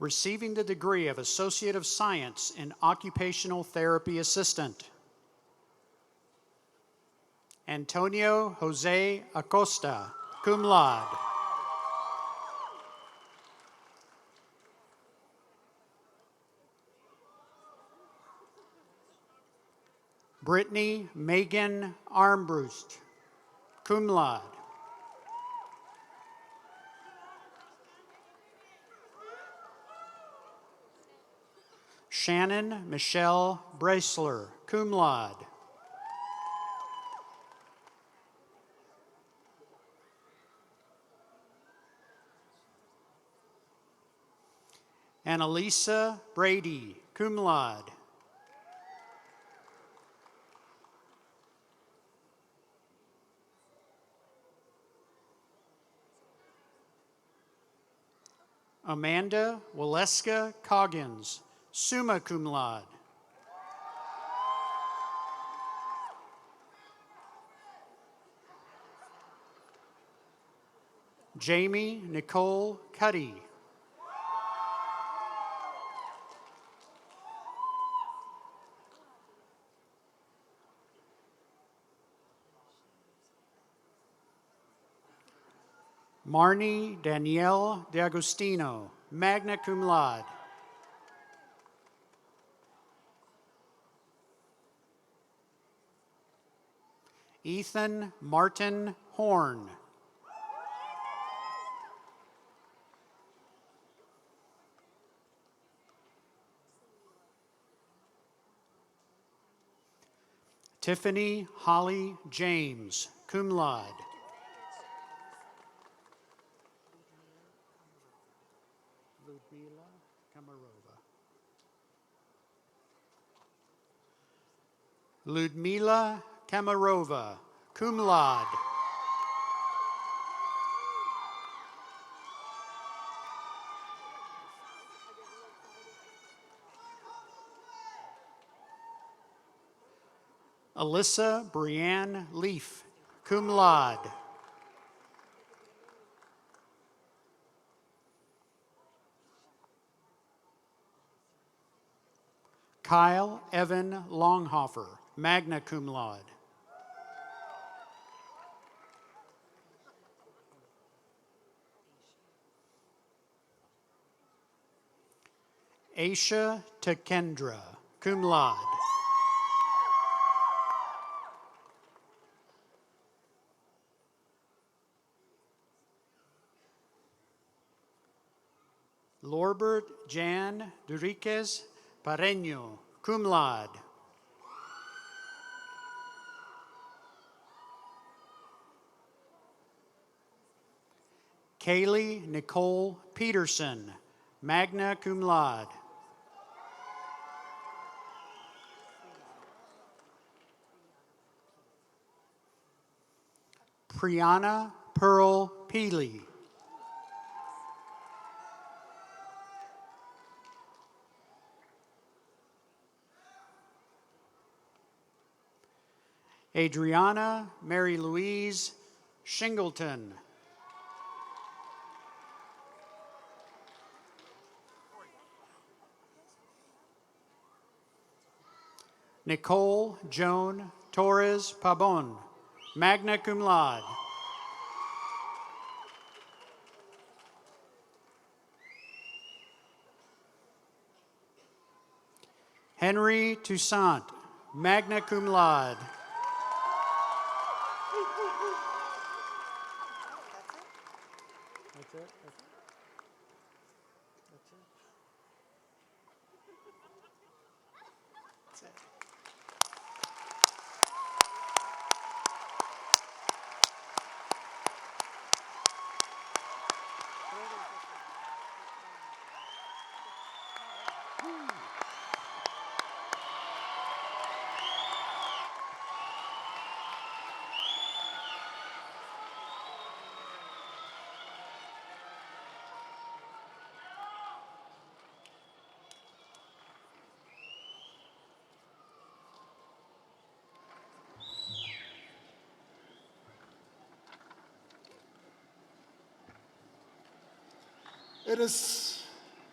Receiving the degree of Associate of Science in Occupational Therapy Assistant, Antonio Jose Acosta, cum laude. Brittany Megan Armbrust, cum laude. Shannon Michelle Bracler, cum laude. Annalisa Brady, cum laude. Amanda Waleska Coggins, summa cum laude. Jamie Nicole Cuddy. Marnie Danielle D'Agostino, magna cum laude. Ethan Martin Horn. Tiffany Holly James, cum laude. Ludmila Kamarova. Ludmila Kamarova, cum laude. Alyssa Brianne Leaf, cum laude. Kyle Evan Longhofer, magna cum laude. Aisha Takendra, cum laude. Lorbert Jan Duriquez Pareño, cum laude. Kaylee Nicole Peterson, magna cum laude. Priyana Pearl Peely. Adriana Mary Louise Shingleton. Nicole Joan Torres Pabon, magna cum laude. Henry Toussaint, magna cum laude. That's it? That's it.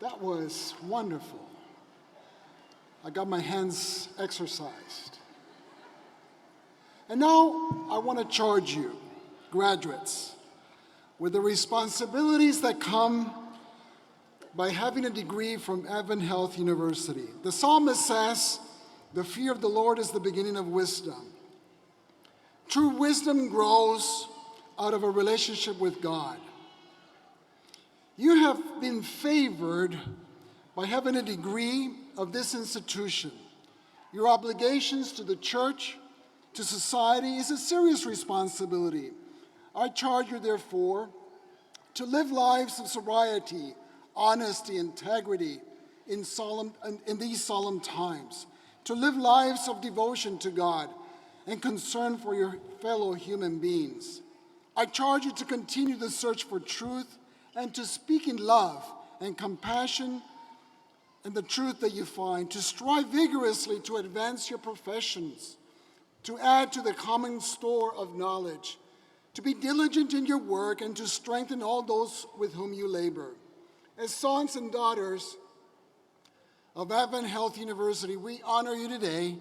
That was wonderful. I got my hands exercised. And now I want to charge you, graduates, with the responsibilities that come by having a degree from AdventHealth University. The psalmist says, "The fear of the Lord is the beginning of wisdom." True wisdom grows out of a relationship with God. You have been favored by having a degree of this institution. Your obligations to the church, to society, is a serious responsibility. I charge you, therefore, to live lives of sobriety, honesty, integrity in these solemn times, to live lives of devotion to God and concern for your fellow human beings. I charge you to continue the search for truth and to speak in love and compassion and the truth that you find, to strive vigorously to advance your professions, to add to the common store of knowledge, to be diligent in your work, and to strengthen all those with whom you labor. As sons and daughters of AdventHealth University, we honor you today.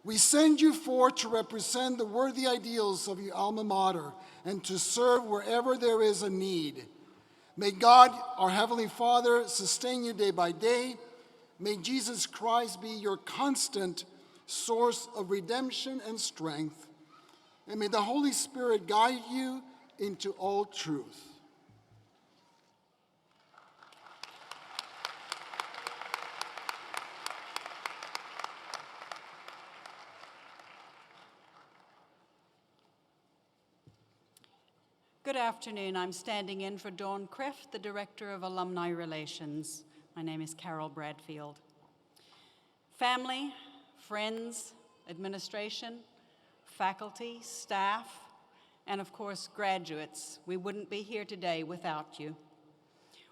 We send you forth to represent the worthy ideals of your alma mater and to serve wherever there is a need. May God, our Heavenly Father, sustain you day by day. May Jesus Christ be your constant source of redemption and strength. and may the Holy Spirit guide you into all truth. Good afternoon. I'm standing in for Dawn Kreft, the Director of Alumni Relations. My name is Carol Bradfield. Family, friends, administration, faculty, staff, and of course, graduates, we wouldn't be here today without you.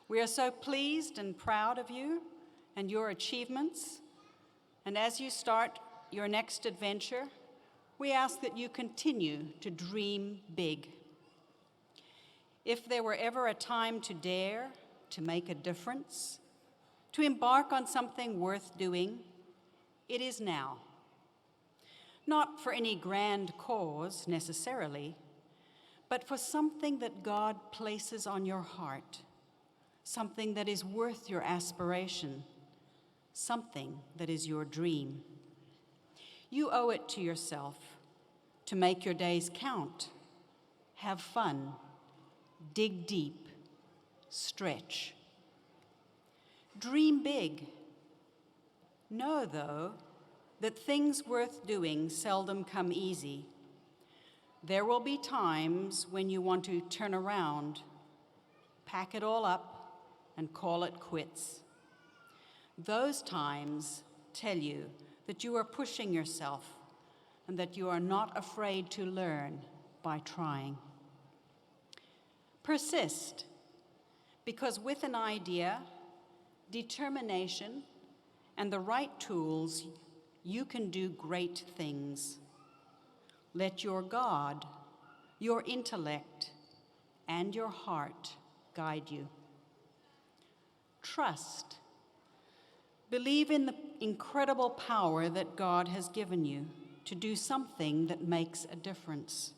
We are so pleased and proud of you and your achievements. And as you start your next adventure, we ask that you continue to dream big. If there were ever a time to dare, to make a difference, to embark on something worth doing, it is now. Not for any grand cause necessarily, but for something that God places on your heart, something that is worth your aspiration, something that is your dream. You owe it to yourself to make your days count, have fun, dig deep, stretch. Dream big. Know, though, that things worth doing seldom come easy. There will be times when you want to turn around, pack it all up, and call it quits. Those times tell you that you are pushing yourself and that you are not afraid to learn by trying. Persist, because with an idea, determination, and the right tools, you can do great things. Let your God, your intellect, and your heart guide you. Trust. Believe in the incredible power that God has given you to do something that makes a difference,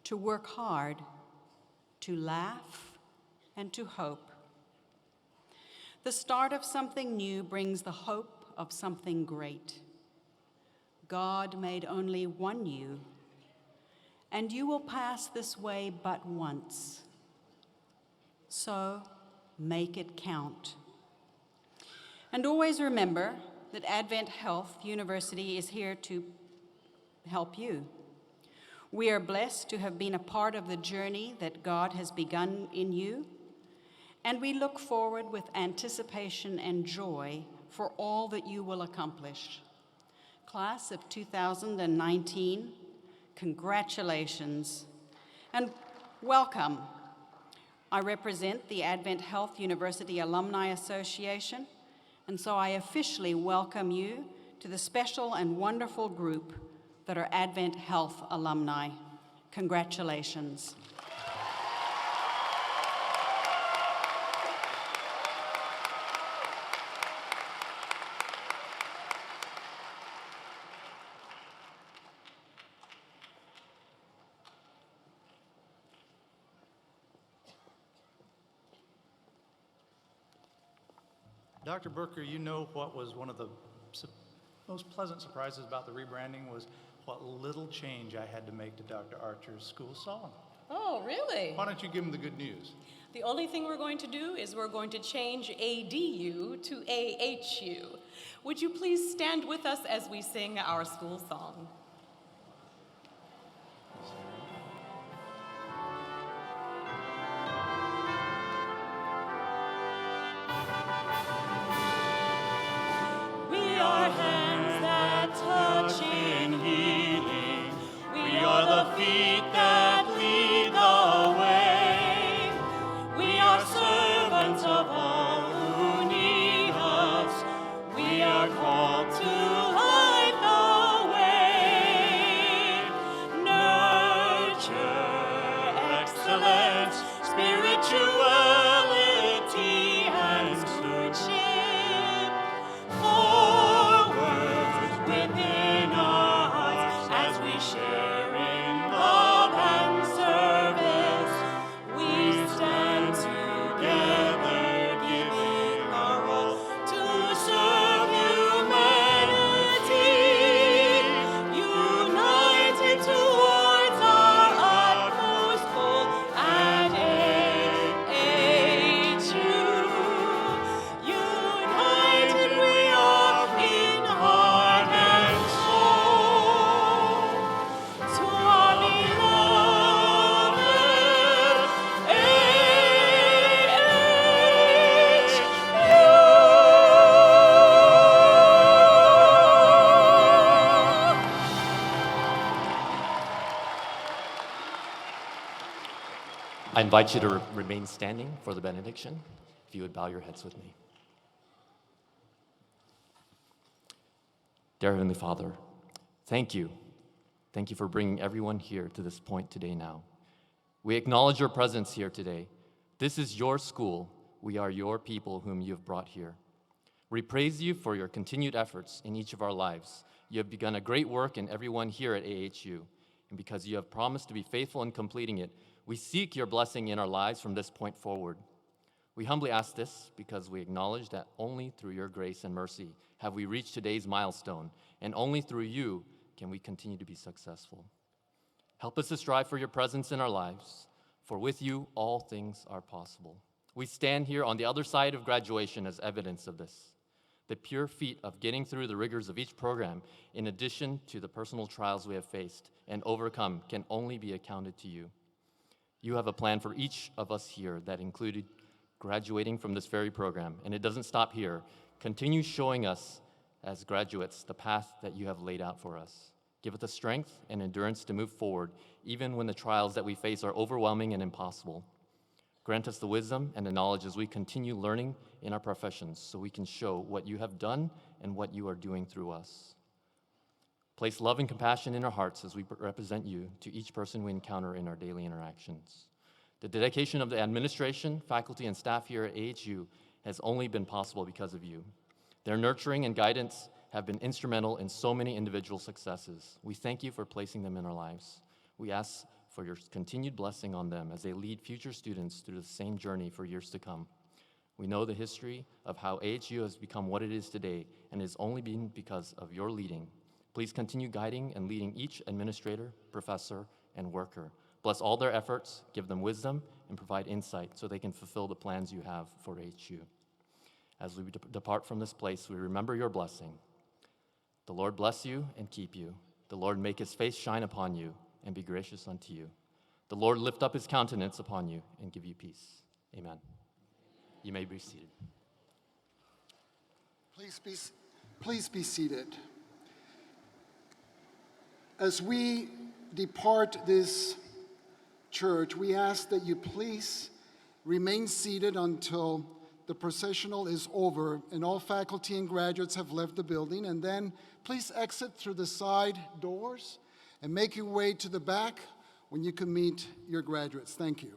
to work hard, to laugh, and to hope. The start of something new brings the hope of something great. God made only one you, and you will pass this way but once. So make it count. And always remember that AdventHealth University is here to help you. We are blessed to have been a part of the journey that God has begun in you, and we look forward with anticipation and joy for all that you will accomplish. Class of 2019, congratulations and welcome. I represent the AdventHealth University Alumni Association, and so I officially welcome you to the special and wonderful group that are AdventHealth alumni. Congratulations. Dr. Booker, you know what was one of the most pleasant surprises about the rebranding was what little change I had to make to Dr. Archer's school song. Oh, really? Why don't you give him the good news? The only thing we're going to do is we're going to change ADU to AHU. Would you please stand with us as we sing our school song? We are hands that touch in healing. We are the feet that lead the way. We are servants of all who need us. We are called to light the way. Nurture, excellence, spirituality, and stewardship. Forward within our hearts as we share in love I invite you to remain standing for the benediction. If you would bow your heads with me. Dear Heavenly Father, thank you. Thank you for bringing everyone here to this point today now. We acknowledge your presence here today. This is your school. We are your people whom you have brought here. We praise you for your continued efforts in each of our lives. You have begun a great work in everyone here at AHU, and because you have promised to be faithful in completing it, we seek your blessing in our lives from this point forward. We humbly ask this because we acknowledge that only through your grace and mercy have we reached today's milestone, and only through you can we continue to be successful. Help us to strive for your presence in our lives, for with you all things are possible. We stand here on the other side of graduation as evidence of this. The pure feat of getting through the rigors of each program, in addition to the personal trials we have faced and overcome, can only be accounted to you. You have a plan for each of us here that included graduating from this very program, and it doesn't stop here. Continue showing us as graduates the path that you have laid out for us. Give us the strength and endurance to move forward, even when the trials that we face are overwhelming and impossible. Grant us the wisdom and the knowledge as we continue learning in our professions so we can show what you have done and what you are doing through us. Place love and compassion in our hearts as we represent you to each person we encounter in our daily interactions. The dedication of the administration, faculty, and staff here at AHU has only been possible because of you. Their nurturing and guidance have been instrumental in so many individual successes. We thank you for placing them in our lives. We ask for your continued blessing on them as they lead future students through the same journey for years to come. We know the history of how AHU has become what it is today, and it has only been because of your leading. Please continue guiding and leading each administrator, professor, and worker. Bless all their efforts, give them wisdom, and provide insight so they can fulfill the plans you have for AHU. As we depart from this place, we remember your blessing. The Lord bless you and keep you. The Lord make his face shine upon you and be gracious unto you. The Lord lift up his countenance upon you and give you peace. Amen. You may be seated. Please be seated. As we depart this church, we ask that you please remain seated until the processional is over and all faculty and graduates have left the building, and then please exit through the side doors and make your way to the back when you can meet your graduates. Thank you.